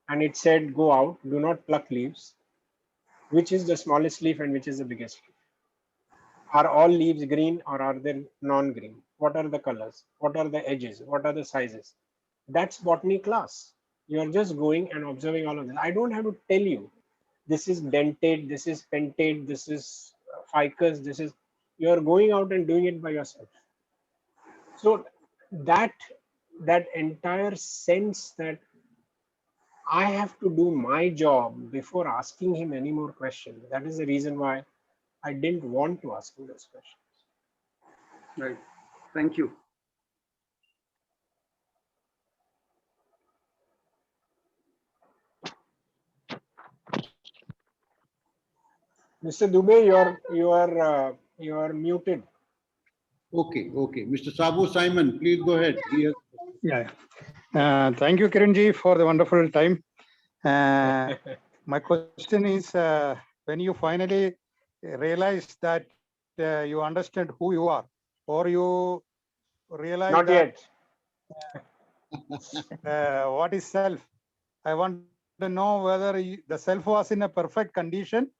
And it said, go out, do not pluck leaves. Which is the smallest leaf and which is the biggest leaf? Are all leaves green or are they non-green? What are the colors? What are the edges? What are the sizes? That's botany class. You're just going and observing all of this. I don't have to tell you, this is dentate, this is pentate, this is ficus, this is, you're going out and doing it by yourself. So that entire sense that I have to do my job before asking him any more questions. That is the reason why I didn't want to ask him those questions. Right. Thank you. Mr. Dubey, you are muted. Okay, okay. Mr. Sabu Simon, please go ahead. Yeah. Thank you, Kiranji, for the wonderful time. My question is, when you finally realize that you understand who you are, or you realize Not that yet. What is self? I want to know whether the self was in a perfect condition,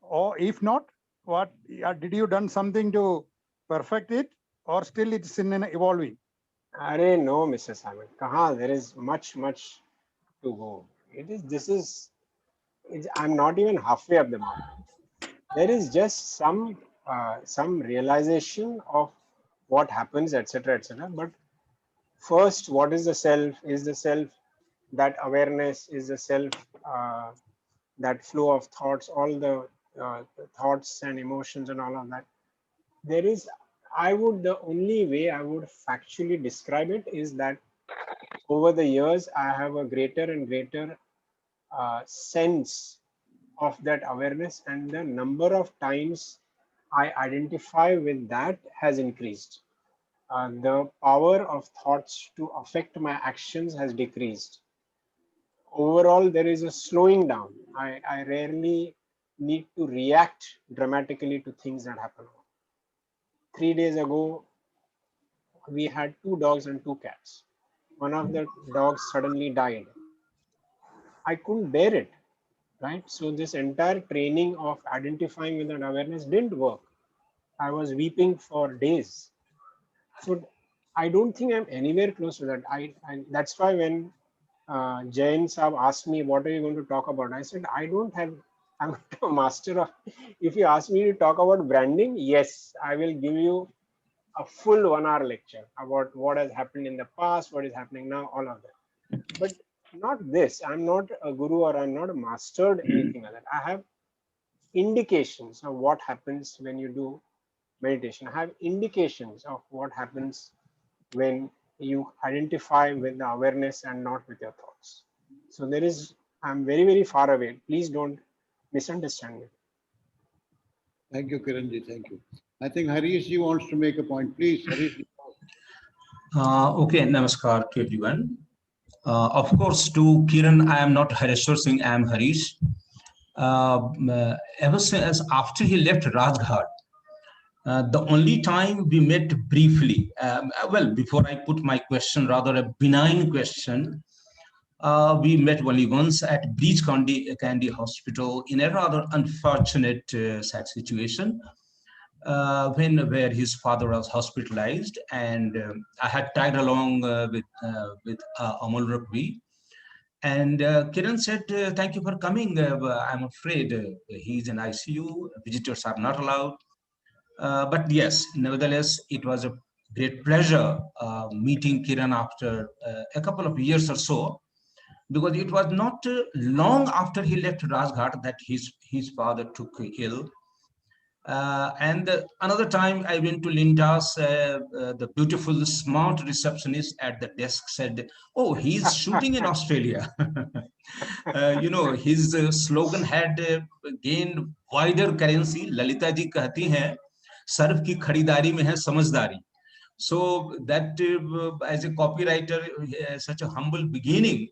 or if not, what did you done something to perfect it, or still it's in an evolving? Arey, no, Mr. Simon. Kaha, there is much to go. I'm not even halfway up the mountain. There is just some realization of what happens, etc., etc. But first, what is the self? Is the self that awareness? Is the self that flow of thoughts? All the thoughts and emotions and all of that. There is, the only way I would factually describe it is that over the years, I have a greater and greater sense of that awareness, and the number of times I identify with that has increased. The power of thoughts to affect my actions has decreased. Overall, there is a slowing down. I rarely need to react dramatically to things that happen. 3 days ago, we had 2 dogs and 2 cats. One of the dogs suddenly died. I couldn't bear it, right? So this entire training of identifying with that awareness didn't work. I was weeping for days. So I don't think I'm anywhere close to that. That's why when Jain Saab asked me, what are you going to talk about? I said, I'm not a master of, if you ask me to talk about branding, yes, I will give you a full 1 hour lecture about what has happened in the past, what is happening now, all of that. But not this. I'm not a guru or I'm not mastered anything like that. I have indications of what happens when you do meditation. I have indications of what happens when you identify with the awareness and not with your thoughts. So I'm very far away. Please don't misunderstand me. Thank you, Kiranji. Thank you. I think Harish ji wants to make a point. Please, Harish ji. Okay, namaskar to everyone. Of course, to Kiran, I am not Hareshwar Singh, I am Harish. Ever since after he left Rajghat, the only time we met briefly, well, before I put my question, rather a benign question, we met only once at Breach Candy Hospital in a rather unfortunate sad situation. Where his father was hospitalized, and I had tagged along with Amol Rakvi. And Kiran said, thank you for coming. I'm afraid he's in ICU. Visitors are not allowed. But yes, nevertheless, it was a great pleasure meeting Kiran after a couple of years or so, because it was not long after he left Rajghat that his father took ill. And another time I went to Lindas, the beautiful, smart receptionist at the desk said, oh, he's shooting in Australia. His slogan had gained wider currency. Lalita ji कहती हैं, सर्व की खरीदारी में है समझदारी. So that as a copywriter, such a humble beginning,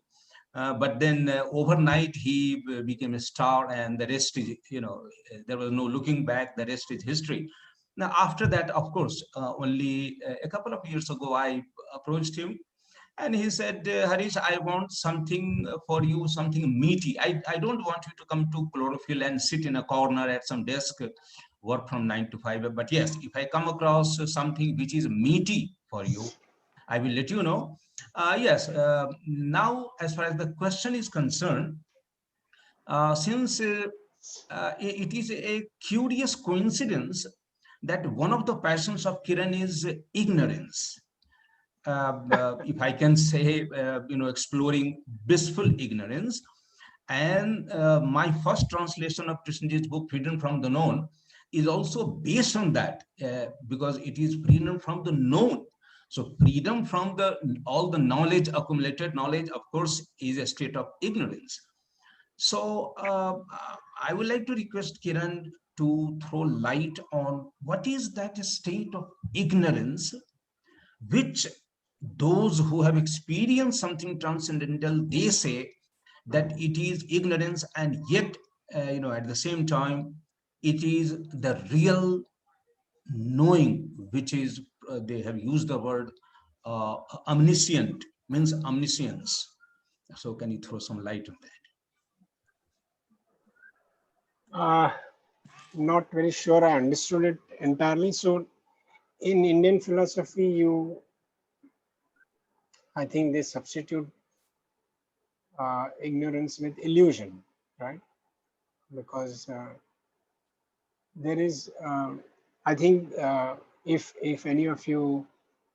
but then overnight he became a star, and the rest is, there was no looking back. The rest is history. Now, after that, of course, only a couple of years ago, I approached him, and he said, Harish, I want something for you, something meaty. I don't want you to come to chlorophyll and sit in a corner at some desk, work from 9 to 5. But yes, if I come across something which is meaty for you, I will let you know. Yes, now as far as the question is concerned, since it is a curious coincidence that one of the passions of Kiran is ignorance. If I can say, exploring blissful ignorance. And my first translation of Krishnji's book, Freedom from the Known, is also based on that, because it is freedom from the known. So freedom from all the knowledge, accumulated knowledge, of course, is a state of ignorance. So I would like to request Kiran to throw light on what is that state of ignorance which those who have experienced something transcendental, they say that it is ignorance, and yet, at the same time, it is the real knowing, which is, they have used the word omniscient, means omniscience. So can you throw some light on that? not very sure I understood it entirely. So in Indian philosophy, I think they substitute ignorance with illusion, right? Because there is, I think, if any of you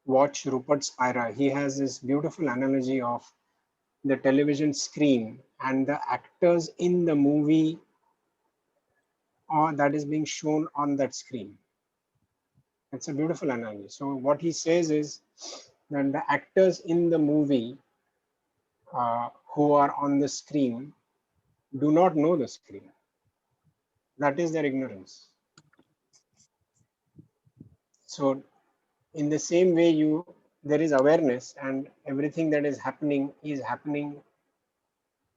watch Rupert Spira, he has this beautiful analogy of the television screen and the actors in the movie that is being shown on that screen. It's a beautiful analogy. So what he says is that the actors in the movie who are on the screen do not know the screen. That is their ignorance. So in the same way, there is awareness, and everything that is happening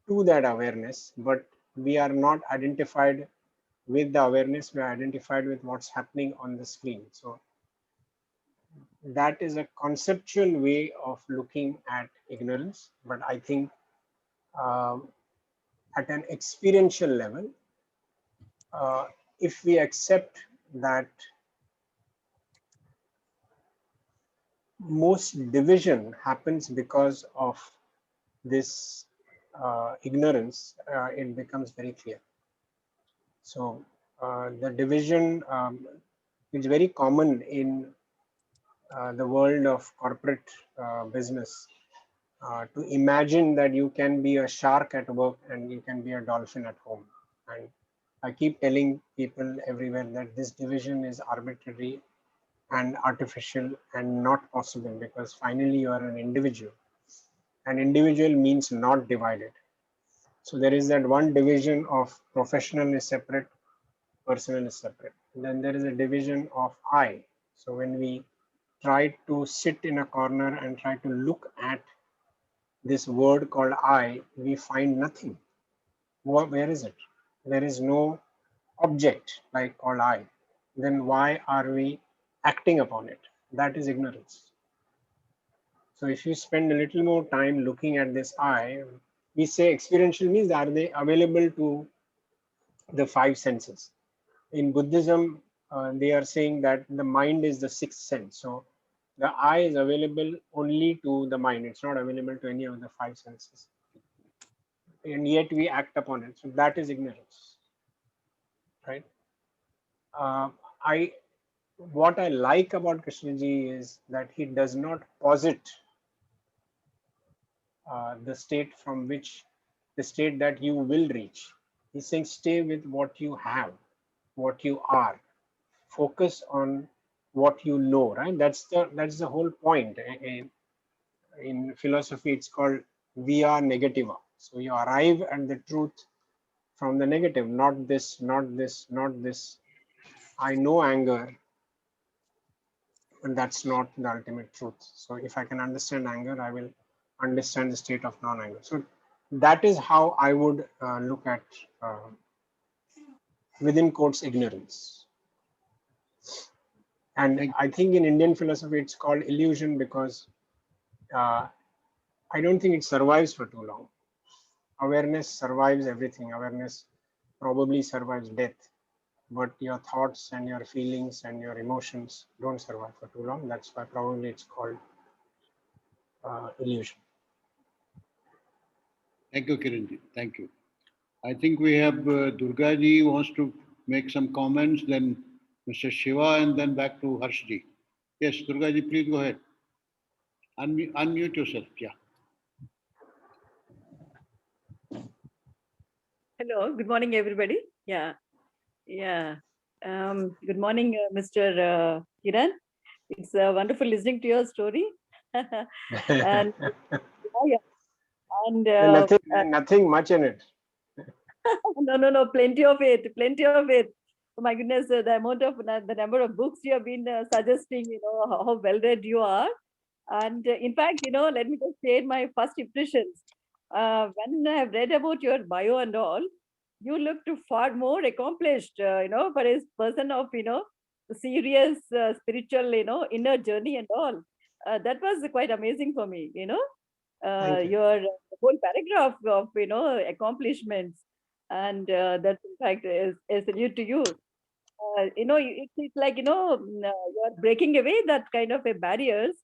to that awareness, but we are not identified with the awareness, we are identified with what's happening on the screen. So that is a conceptual way of looking at ignorance, but I think at an experiential level, if we accept that most division happens because of this ignorance, it becomes very clear. So the division is very common in the world of corporate business. To imagine that you can be a shark at work and you can be a dolphin at home. And I keep telling people everywhere that this division is arbitrary and artificial and not possible, because finally you are an individual. An individual means not divided. So there is that one division of professional is separate, personal is separate. Then there is a division of I. So when we try to sit in a corner and try to look at this word called I, we find nothing. Where is it? There is no object like called I. Then why are we acting upon it? That is ignorance. So if you spend a little more time looking at this I, we say experiential means, are they available to the five senses? In Buddhism, they are saying that the mind is the sixth sense. So the I is available only to the mind. It's not available to any of the five senses. And yet we act upon it. So that is ignorance, right? What I like about Krishnaji is that he does not posit the state that you will reach. He's saying stay with what you have, what you are. Focus on what you know, right? That's the whole point. In philosophy, it's called via negativa. So you arrive at the truth from the negative, not this, not this, not this. I know anger, and that's not the ultimate truth. So if I can understand anger, I will understand the state of non-anger. So that is how I would look at, within quotes, ignorance. And I think in Indian philosophy, it's called illusion because I don't think it survives for too long. Awareness survives everything. Awareness probably survives death, but your thoughts and your feelings and your emotions don't survive for too long. That's why probably it's called illusion. Thank you, Kiranji. Thank you. I think we have Durgaji wants to make some comments, then Mr. Shiva, and then back to Harshji. Yes, Durgaji, please go ahead. Unmute yourself. Yeah. Hello, good morning, everybody. Yeah. Good morning, Mr. Kiran. It's wonderful listening to your story. and nothing much in it. No, plenty of it, plenty of it. Oh my goodness, the amount of the number of books you have been suggesting, how well read you are. And in fact, let me just share my first impressions. When I have read about your bio and all, you looked far more accomplished, for a person of, serious spiritual, inner journey and all. That was quite amazing for me, your whole paragraph of, accomplishments. And that, in fact, is a salute to you. it's like, you are breaking away that kind of a barriers.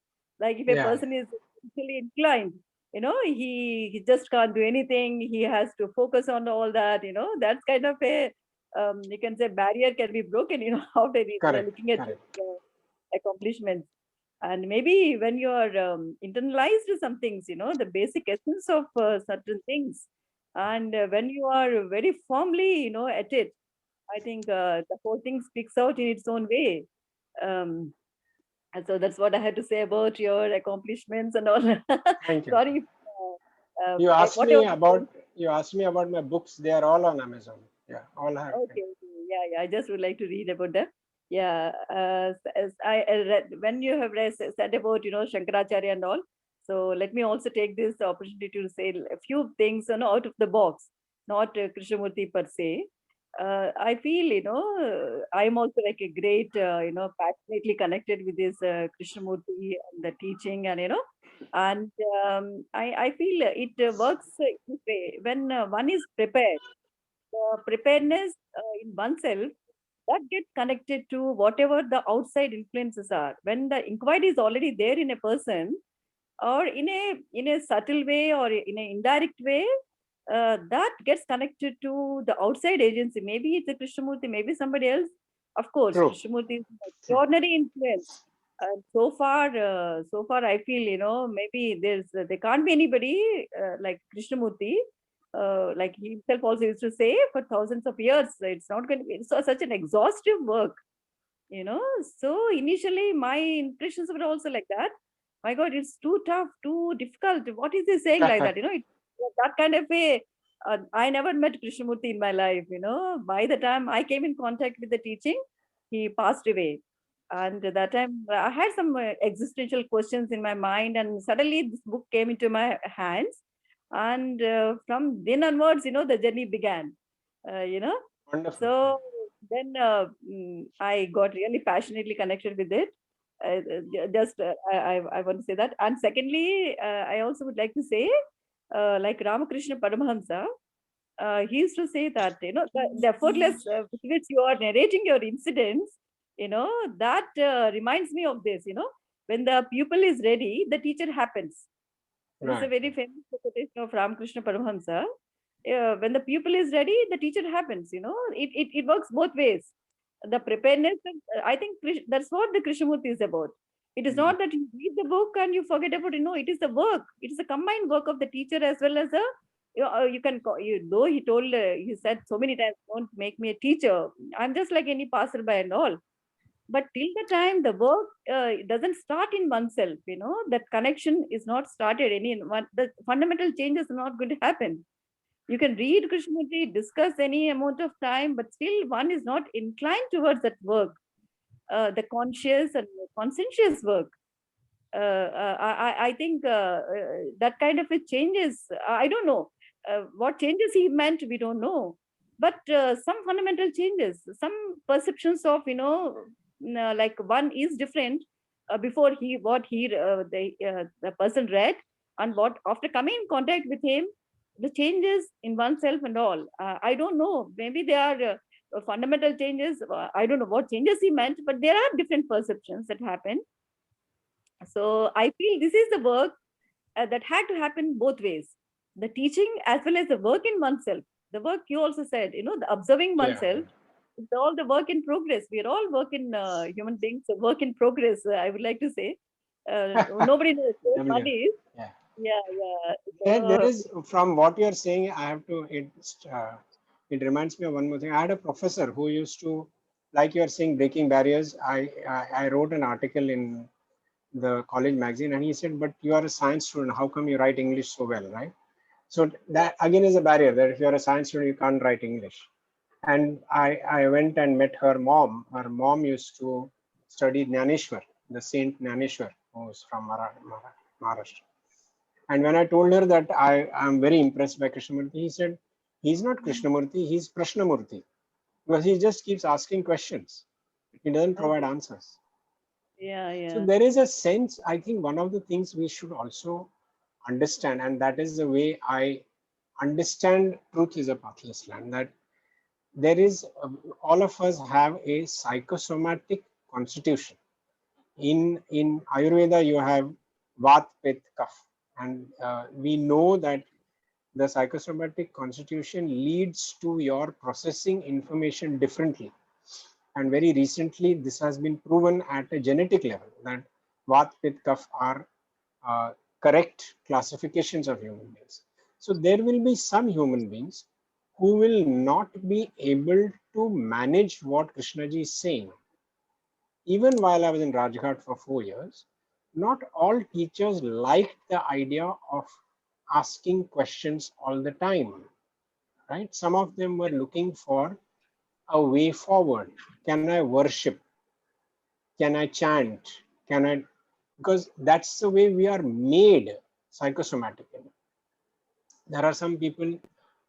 Like if a Yeah. person is spiritually inclined, he just can't do anything. He has to focus on all that, that's kind of a, you can say barrier can be broken, after Correct. looking at Correct. your accomplishments. And maybe when you are internalized to some things, the basic essence of certain things, and when you are very firmly, at it, I think the whole thing speaks out in its own way. Um, and so that's what I had to say about your accomplishments and all. Thank you. Sorry. You asked whatever. you asked me about my books. They are all on Amazon. Yeah, all have. Okay. Yeah. I just would like to read about them. Yeah. As I read, when you have said about, Shankaracharya and all. So let me also take this opportunity to say a few things, out of the box, not Krishnamurti per se. I feel, I'm also like a great, passionately connected with this Krishnamurti and the teaching, and, and I feel it works this way. When one is prepared, the preparedness in oneself, that gets connected to whatever the outside influences are. When the inquiry is already there in a person, or in a subtle way or in an indirect way, that gets connected to the outside agency. Maybe it's a Krishnamurti, maybe somebody else. Of course, True. Krishnamurti is an extraordinary influence. So far, I feel, maybe there can't be anybody like Krishnamurti. Like he himself also used to say, for thousands of years, it's not going to be such an exhaustive work. So initially my impressions were also like that. My God, it's too tough, too difficult. What is he saying like that? That kind of a. I never met Krishnamurti in my life. By the time I came in contact with the teaching, he passed away. And at that time, I had some existential questions in my mind, and suddenly this book came into my hands. And from then onwards, the journey began. Wonderful. So then I got really passionately connected with it. I want to say that. And secondly, I also would like to say, like Ramakrishna Paramahamsa, he used to say that, the effortless with which you are narrating your incidents, that reminds me of this, when the pupil is ready, the teacher happens. This is a Right. very famous quotation of Ramakrishna Paramahamsa. When the pupil is ready, the teacher happens. It works both ways. The preparedness, I think that's what the Krishnamurti is about. It is not that you read the book and you forget about it. No, it is the work. It is a combined work of the teacher as well as the. You can call, though he told, he said so many times, don't make me a teacher. I'm just like any passerby and all. But till the time the work doesn't start in oneself, that connection is not started. The fundamental changes are not going to happen. You can read Krishnamurti, discuss any amount of time, but still one is not inclined towards that work, the conscious and conscientious work. I think that kind of a changes. I don't know what changes he meant. We don't know, but some fundamental changes, some perceptions of like one is different before the person read, and what after coming in contact with him, the changes in oneself and all. I don't know. Maybe they are fundamental changes. I don't know what changes he meant, but there are different perceptions that happen. So I feel this is the work that had to happen both ways, the teaching as well as the work in oneself. The work you also said, the observing oneself, it's all the work in progress. We are all work in human beings, so work in progress, I would like to say. Nobody knows where one is. Yeah. There is, from what you're saying, I have to, it reminds me of one more thing. I had a professor who used to, like you're saying, breaking barriers. I wrote an article in the college magazine, and he said, but you are a science student, how come you write English so well, right? So that again is a barrier, that if you're a science student, you can't write English. And I went and met her mom. Her mom used to study Jnaneshwar, the Saint Jnaneshwar, who's from Maharashtra. And when I told her that I'm very impressed by Krishnamurti, he said, he's not Krishnamurti, he's Prashnamurti. Because he just keeps asking questions. He doesn't provide answers. So there is a sense, I think one of the things we should also understand, and that is the way I understand truth is a pathless land, that there is, all of us have a psychosomatic constitution. In Ayurveda, you have Vat, Pitta, Kapha, and we know that the psychosomatic constitution leads to your processing information differently. And very recently, this has been proven at a genetic level that Vat, Pitta, Kapha are correct classifications of human beings. So there will be some human beings who will not be able to manage what Krishnaji is saying. Even while I was in Rajghat for 4 years, not all teachers liked the idea of asking questions all the time, right? Some of them were looking for a way forward. Can I worship? Can I chant? Can I? Because that's the way we are made psychosomatically. There are some people,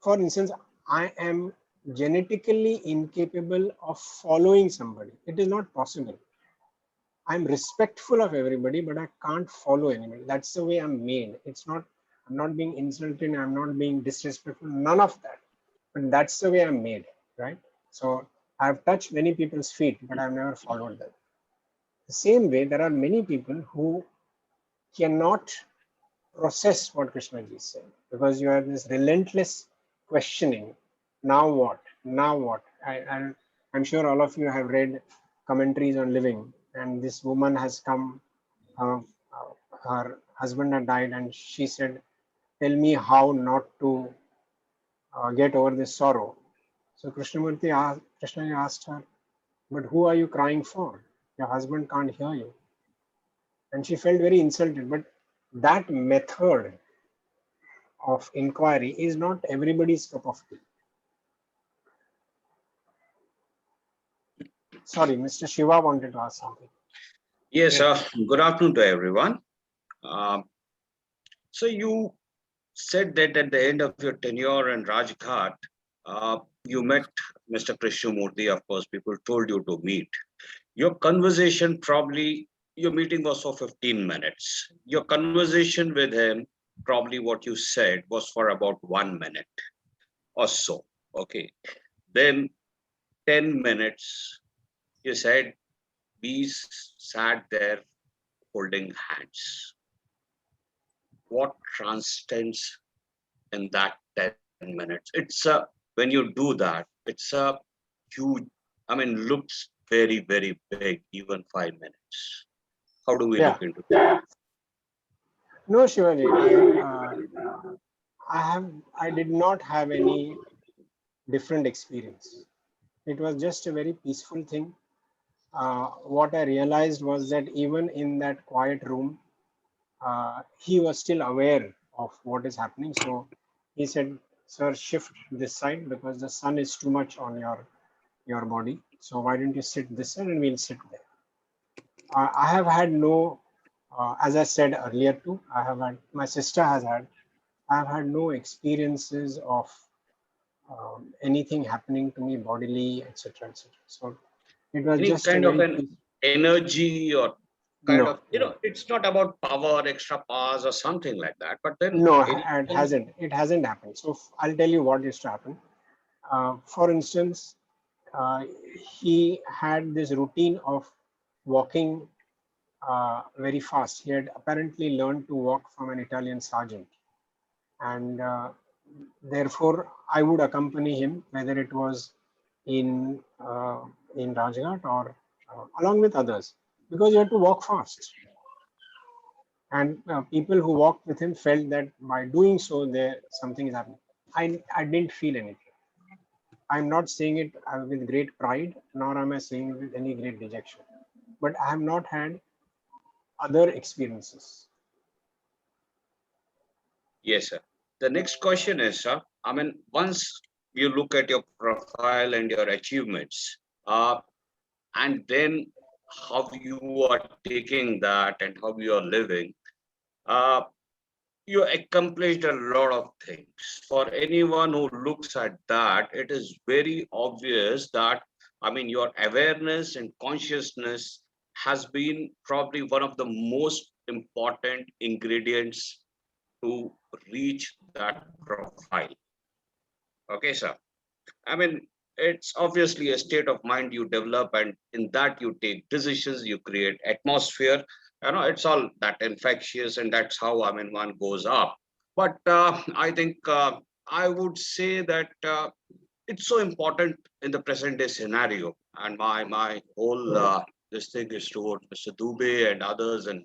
for instance, I am genetically incapable of following somebody. It is not possible. I'm respectful of everybody, but I can't follow anybody. That's the way I'm made. It's not, I'm not being insulting, I'm not being disrespectful, none of that. But that's the way I'm made, right? So I've touched many people's feet, but I've never followed them. The same way, there are many people who cannot process what Krishnaji is saying, because you have this relentless questioning. Now what? Now what? I'm sure all of you have read commentaries on living, and this woman has come, her husband had died, and she said, tell me how not to get over this sorrow. So Krishnaji asked her, but who are you crying for? Your husband can't hear you. And she felt very insulted. But that method of inquiry is not everybody's cup of tea. Sorry, Mr. Shiva wanted to ask something. Yes, good afternoon to everyone. So you said that at the end of your tenure in Rajghat, you met Mr. Krishnamurti. Of course, people told you to meet. Your conversation, probably your meeting was for 15 minutes. Your conversation with him, probably what you said was for about 1 minute or so. Okay. Then 10 minutes, you said, we sat there holding hands. What transcends in that 10 minutes? It's a, when you do that, it's a huge, I mean, looks very, very big, even 5 minutes. How do we look into that? No, Shivaji, I did not have any different experience. It was just a very peaceful thing. What I realized was that even in that quiet room, he was still aware of what is happening. So he said, sir, shift this side because the sun is too much on your body. So why don't you sit this side and we'll sit there. I have had no, as I said earlier too, my sister has had, I've had no experiences of anything happening to me bodily, etc., etc. So it was any just kind of an energy or kind of, you know, it's not about power, extra powers or something like that, but then no, it hasn't happened. So I'll tell you what used to happen. For instance, he had this routine of walking very fast. He had apparently learned to walk from an Italian sergeant, and therefore I would accompany him, whether it was in Rajghat or along with others, because you had to walk fast. And people who walked with him felt that by doing so, there something is happening. I didn't feel anything. I'm not saying it with great pride, nor am I saying it with any great dejection. But I have not had other experiences. Yes, sir. The next question is, sir, I mean, once you look at your profile and your achievements, and then how you are taking that and how you are living, you accomplished a lot of things. For anyone who looks at that, it is very obvious that, I mean, your awareness and consciousness has been probably one of the most important ingredients to reach that profile. Okay, sir. I mean, it's obviously a state of mind you develop, and in that you take decisions, you create atmosphere. It's all that infectious, and that's how one goes up. But I think I would say that it's so important in the present day scenario. And my whole this thing is toward Mr. Dubey and others, and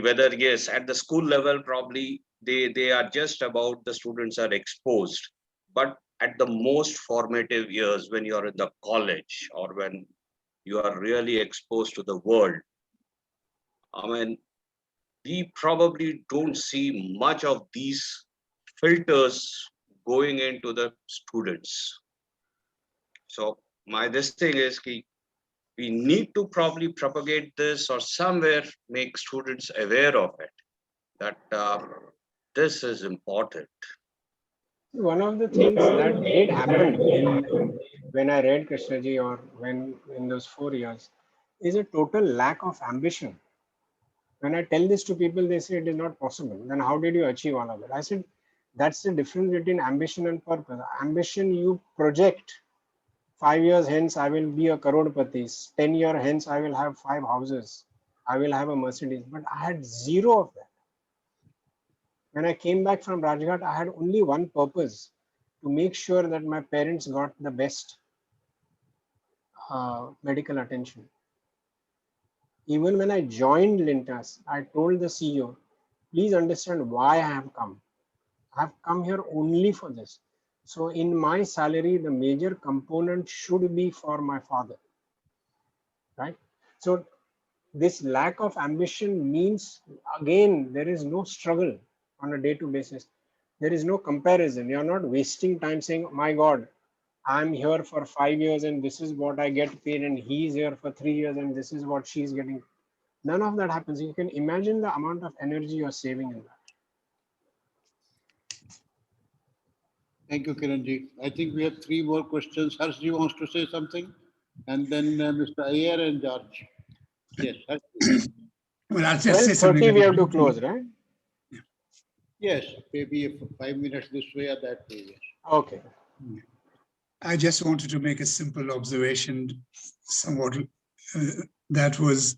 whether yes, at the school level, probably they are just about the students are exposed, but at the most formative years, when you're in the college or when you are really exposed to the world, we probably don't see much of these filters going into the students. So this thing is key. We need to probably propagate this or somewhere make students aware of it, that this is important. One of the things that did happen when I read Krishnaji, or when in those 4 years, is a total lack of ambition. When I tell this to people, they say it is not possible. Then how did you achieve all of it? I said, that's the difference between ambition and purpose. Ambition, you project. 5 years hence, I will be a crorepati. 10 years hence, I will have 5 houses. I will have a Mercedes. But I had zero of that. When I came back from Rajghat, I had only one purpose: to make sure that my parents got the best medical attention. Even when I joined Lintas, I told the CEO, please understand why I have come. I have come here only for this. So in my salary, the major component should be for my father, right? So this lack of ambition means, again, there is no struggle on a day-to-day basis. There is no comparison. You're not wasting time saying, my God, I'm here for 5 years and this is what I get paid, and he's here for 3 years and this is what she's getting. None of that happens. You can imagine the amount of energy you're saving in that. Thank you, Kiranji. I think we have 3 more questions. Harshji wants to say something, and then Mr. Ayer and George. Yes, Harshji. Well, I'll just say something. 12:30 we have to close, right? Yes, maybe 5 minutes this way or that way. Yes. Okay. I just wanted to make a simple observation, somewhat, that was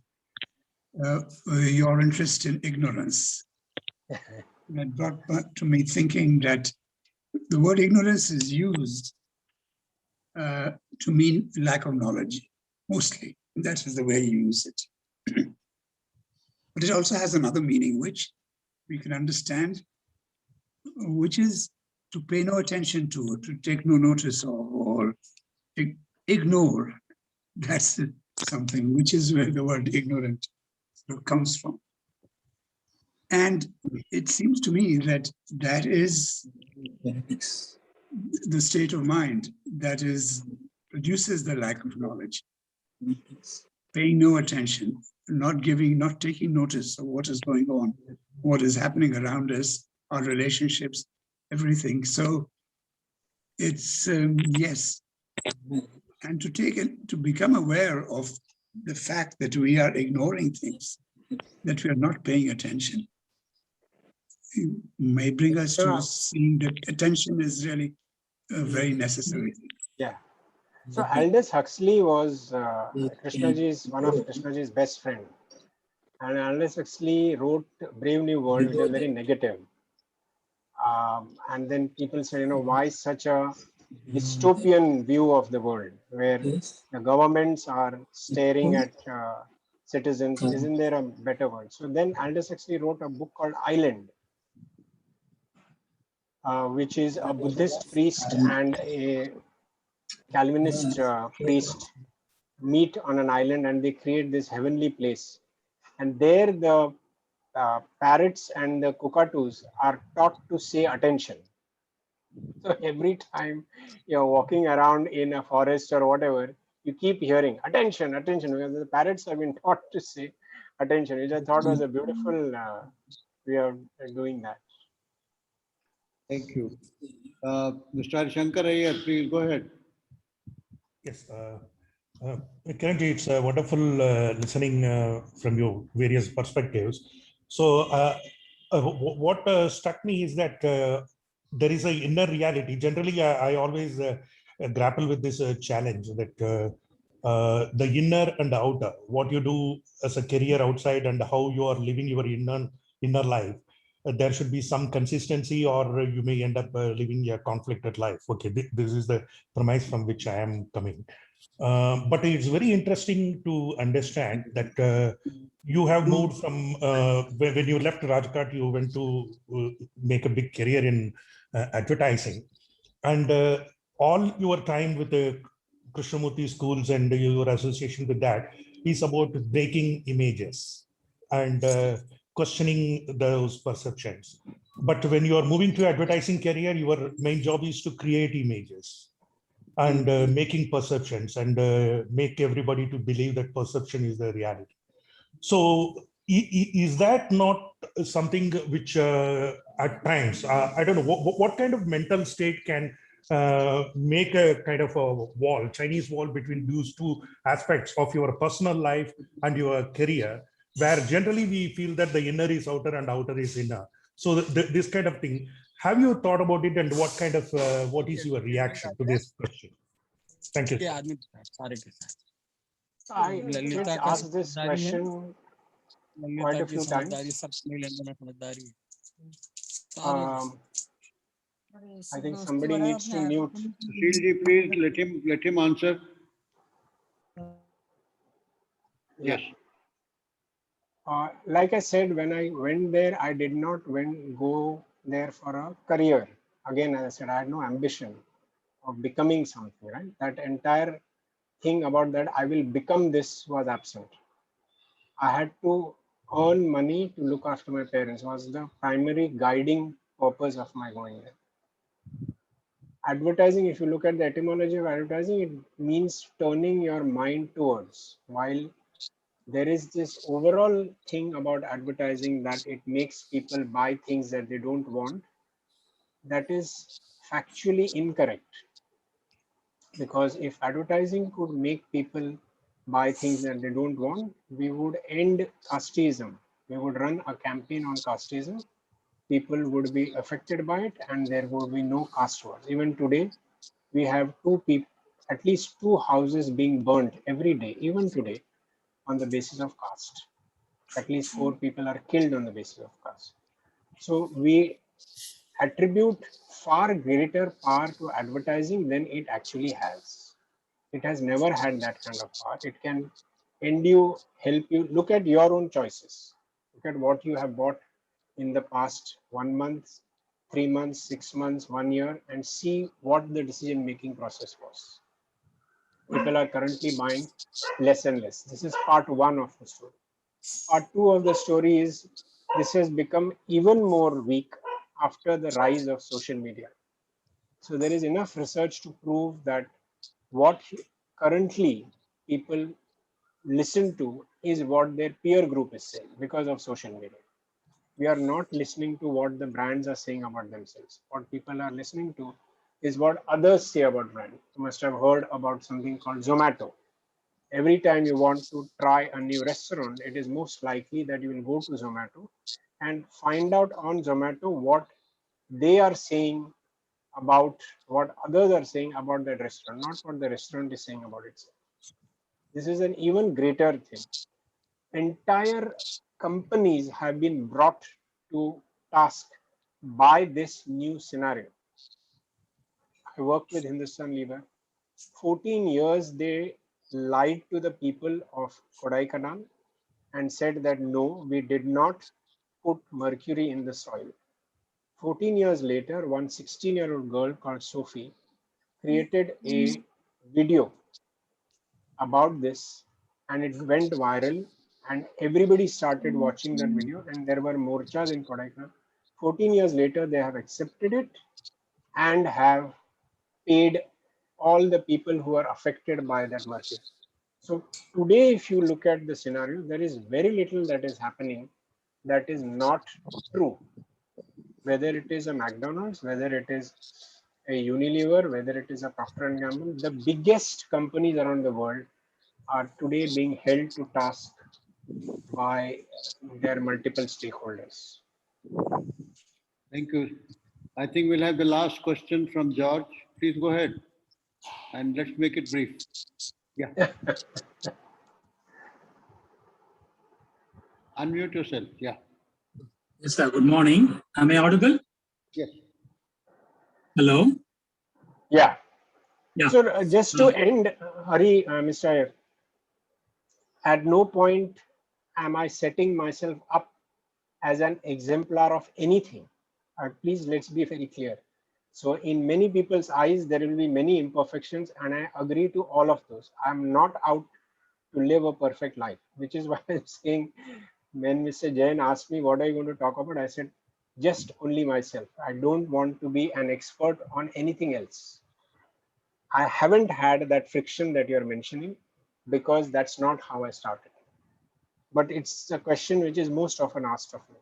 your interest in ignorance. That brought back to me thinking that the word ignorance is used to mean lack of knowledge, mostly. That is the way you use it. But it also has another meaning, which we can understand, which is to pay no attention to, to take no notice of, or ignore. That's something, which is where the word ignorant comes from. And it seems to me that that is the state of mind that produces the lack of knowledge. Paying no attention, not taking notice of what is going on, what is happening around us, our relationships, everything. So it's, yes. And to become aware of the fact that we are ignoring things, that we are not paying attention, may bring us to seeing that attention is really very necessary. Yeah. So Aldous Huxley was one of Krishnaji's best friend. And Aldous Huxley wrote Brave New World, which is very negative. And then people say, why such a dystopian view of the world, where the governments are staring at citizens? Isn't there a better world? So then Aldous Huxley wrote a book called Island, which is a Buddhist priest and a Calvinist priest meet on an island, and they create this heavenly place. And there the parrots and the cockatoos are taught to say attention. So every time you're walking around in a forest or whatever, you keep hearing attention, attention, because the parrots have been taught to say attention, which I thought was a beautiful way of doing that. Thank you. Mr. Shankar Iyer, please go ahead. Yes, Kiranji, it's wonderful listening from your various perspectives. So what struck me is that there is an inner reality. Generally, I always grapple with this challenge that the inner and the outer, what you do as a career outside and how you are living your inner life, there should be some consistency, or you may end up living a conflicted life. Okay, this is the premise from which I am coming. But it's very interesting to understand that you have moved from when you left Rajkot, you went to make a big career in advertising, and all your time with the Krishnamurti schools and your association with that is about breaking images and questioning those perceptions. But when you are moving to advertising career, your main job is to create images and making perceptions and make everybody to believe that perception is the reality. So is that not something which at times, I don't know, what kind of mental state can make a kind of a wall, Chinese wall between those two aspects of your personal life and your career, where generally we feel that the inner is outer and outer is inner. So this kind of thing, have you thought about it, and what kind of, what is your reaction to this question? Thank you. I did ask this question quite a few times. I think somebody needs to mute. Sushilji, please let him answer. Yes. Like I said, when I went there, I did not go there for a career. Again, as I said, I had no ambition of becoming something, right? That entire thing about that I will become this was absent. I had to earn money to look after my parents was the primary guiding purpose of my going there. Advertising, if you look at the etymology of advertising, it means turning your mind towards, while there is this overall thing about advertising that it makes people buy things that they don't want. That is factually incorrect. Because if advertising could make people buy things that they don't want, we would end casteism. We would run a campaign on casteism. People would be affected by it, and there would be no caste wars. Even today, we have at least two houses being burnt every day, even today, on the basis of caste. At least 4 people are killed on the basis of caste. So we attribute far greater power to advertising than it actually has. It has never had that kind of power. It can end you, help you. Look at your own choices. Look at what you have bought in the past 1 month, 3 months, 6 months, 1 year, and see what the decision-making process was. People are currently buying less and less. This is part 1 of the story. Part 2 of the story is this has become even more weak after the rise of social media. So there is enough research to prove that what currently people listen to is what their peer group is saying because of social media. We are not listening to what the brands are saying about themselves. What people are listening to is what others say about brand. You must have heard about something called Zomato. Every time you want to try a new restaurant, it is most likely that you will go to Zomato and find out on Zomato what they are saying about what others are saying about that restaurant, not what the restaurant is saying about itself. This is an even greater thing. Entire companies have been brought to task by this new scenario. I worked with Hindustan Lever. 14 years they lied to the people of Kodaikanal and said that no, we did not put mercury in the soil. 14 years later, one 16-year-old girl called Sophie created a video about this, and it went viral, and everybody started watching that video, and there were morchas in Kodaikanal. 14 years later, they have accepted it and have paid all the people who are affected by that mercury. So today, if you look at the scenario, there is very little that is happening that is not true. Whether it is a McDonald's, whether it is a Unilever, whether it is a Procter & Gamble, the biggest companies around the world are today being held to task by their multiple stakeholders. Thank you. I think we'll have the last question from George. Please go ahead. And let's make it brief. Yeah. Unmute yourself. Yeah. Yes, sir. Good morning. Am I audible? Yes. Yeah. Yeah. So just to end, Hari, Mr. Iyer, at no point am I setting myself up as an exemplar of anything. Please, let's be very clear. So in many people's eyes, there will be many imperfections, and I agree to all of those. I'm not out to live a perfect life, which is why I'm saying when Mr. Jain asked me, what are you going to talk about? I said, just only myself. I don't want to be an expert on anything else. I haven't had that friction that you're mentioning because that's not how I started. But it's a question which is most often asked of me.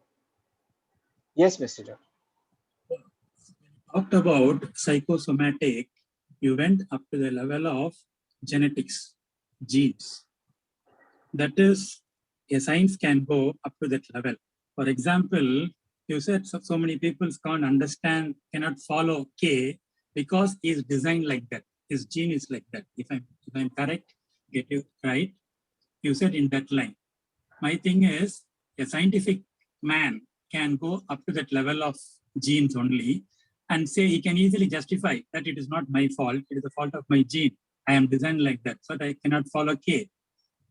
Yes, Mr. Jain. Talked about psychosomatic, you went up to the level of genetics, genes. That is, a science can go up to that level. For example, you said so many people can't understand, cannot follow K because he is designed like that. His gene is like that. If I'm correct, get you right. You said in that line. My thing is, a scientific man can go up to that level of genes only and say he can easily justify that it is not my fault, it is the fault of my gene. I am designed like that, so that I cannot follow K.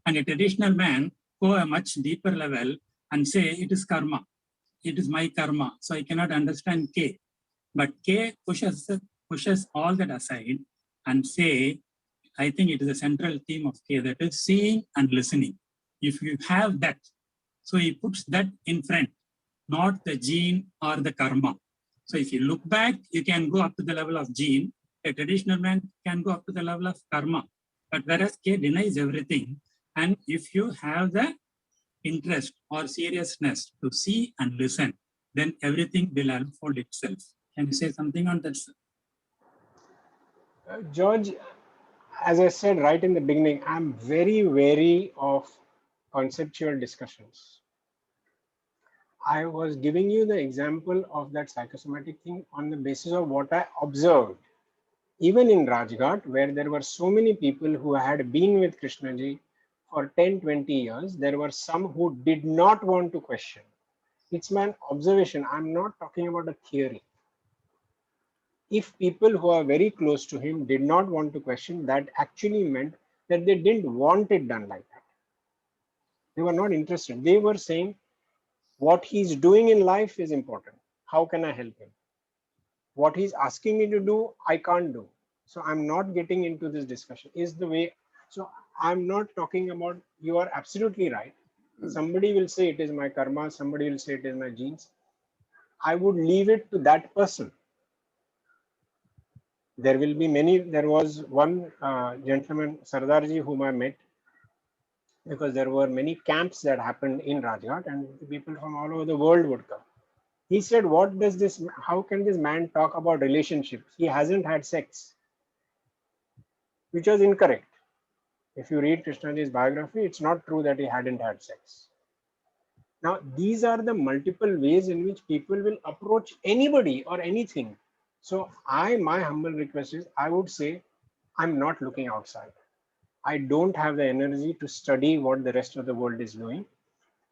And a traditional man go a much deeper level and say it is karma, it is my karma, so I cannot understand K. But K pushes all that aside and say, I think it is a central theme of K, that is seeing and listening. If you have that, so he puts that in front, not the gene or the karma. So if you look back, you can go up to the level of gene. A traditional man can go up to the level of karma. But whereas K denies everything, and if you have the interest or seriousness to see and listen, then everything will unfold itself. Can you say something on that, sir? George, as I said right in the beginning, I'm very wary of conceptual discussions. I was giving you the example of that psychosomatic thing on the basis of what I observed. Even in Rajghat, where there were so many people who had been with Krishnaji for 10, 20 years, there were some who did not want to question. It's my observation. I'm not talking about a theory. If people who are very close to him did not want to question, that actually meant that they didn't want it done like that. They were not interested. They were saying, what he's doing in life is important. How can I help him? What he's asking me to do, I can't do. So I'm not getting into this discussion. Is the way. So I'm not talking about, you are absolutely right. Somebody will say it is my karma. Somebody will say it is my genes. I would leave it to that person. There will be many. There was one gentleman, Sardarji, whom I met, because there were many camps that happened in Rajghat and people from all over the world would come. He said, what does this, how can this man talk about relationships? He hasn't had sex, which was incorrect. If you read Krishnaji's biography, it's not true that he hadn't had sex. Now, these are the multiple ways in which people will approach anybody or anything. So my humble request is, I would say, I'm not looking outside. I don't have the energy to study what the rest of the world is doing.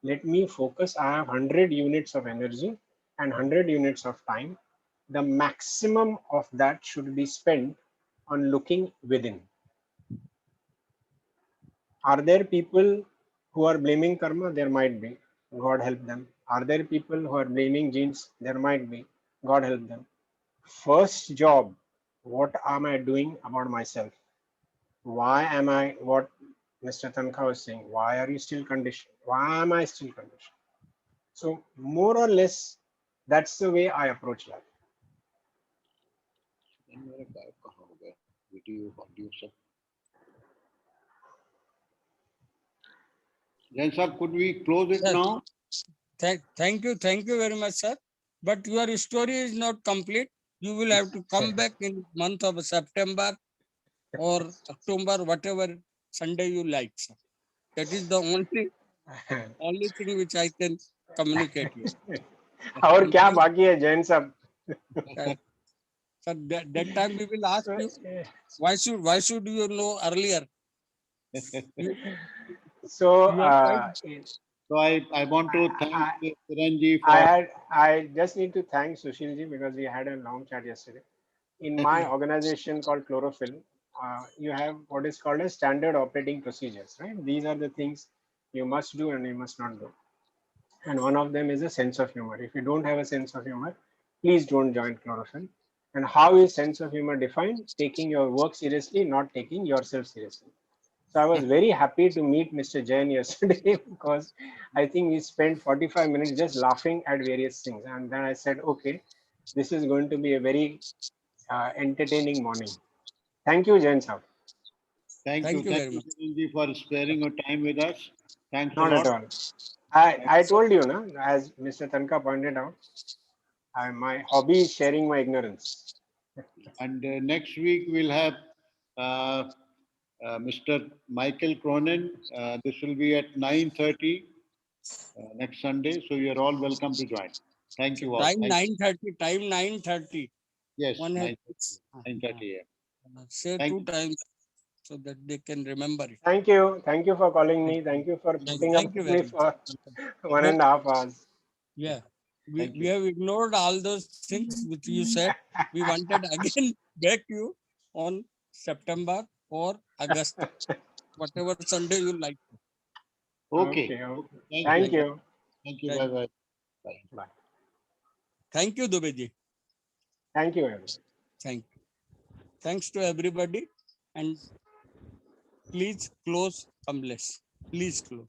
Let me focus. I have 100 units of energy and 100 units of time. The maximum of that should be spent on looking within. Are there people who are blaming karma? There might be. God help them. Are there people who are blaming genes? There might be. God help them. First job, what am I doing about myself? Why am I, what Mr. Tankha was saying, why are you still conditioned? Why am I still conditioned? So more or less, that's the way I approach life. Then, sir, could we close it now? Thank you very much, sir. But your story is not complete. You will have to come back in month of September or October, whatever Sunday you like, sir. That is the only thing which I can communicate you. और क्या बाकी है जैन साहब? So that time we will ask you, why should you know earlier? You, So, you are quite So I want to thank Kiranji for. I just need to thank Sushilji because we had a long chat yesterday. In my organization called Chlorophyll, you have what is called as standard operating procedures, right? These are the things you must do and you must not do. And one of them is a sense of humor. If you don't have a sense of humor, please don't join Chlorophyll. And how is sense of humor defined? Taking your work seriously, not taking yourself seriously. So I was very happy to meet Mr. Jain yesterday because I think we spent 45 minutes just laughing at various things. And then I said, okay, this is going to be a very entertaining morning. Thank you, Jain sir. Thank you. Thank you Thank very you, much. Kiranji, for sparing your time with us. Thanks a Not at lot. all. I told you, na, as Mr. Tankha pointed out, my hobby is sharing my ignorance. And next week we'll have Mr. Michael Cronin. This will be at 9:30 next Sunday. So you're all welcome to join. Thank you all. Time Thank you. 9:30. Time 9:30. Yes, One has 9:30 a.m. say Thank two you. times so that they can remember it. Thank you. Thank you for calling me. Thank you for putting up Thank you with me very much. for 1.5 hours. Yeah, Thank we you. have ignored all those things which you said. We wanted again back you on September or August, whatever Sunday you like. Okay. Okay. Thank Thank you. you. Thank you. Thank Bye you. bye. Bye. Bye. Thank you, Dubeji. Thank you, everyone. Thank you. Thanks to everybody. And please close Kamlesh. Please close.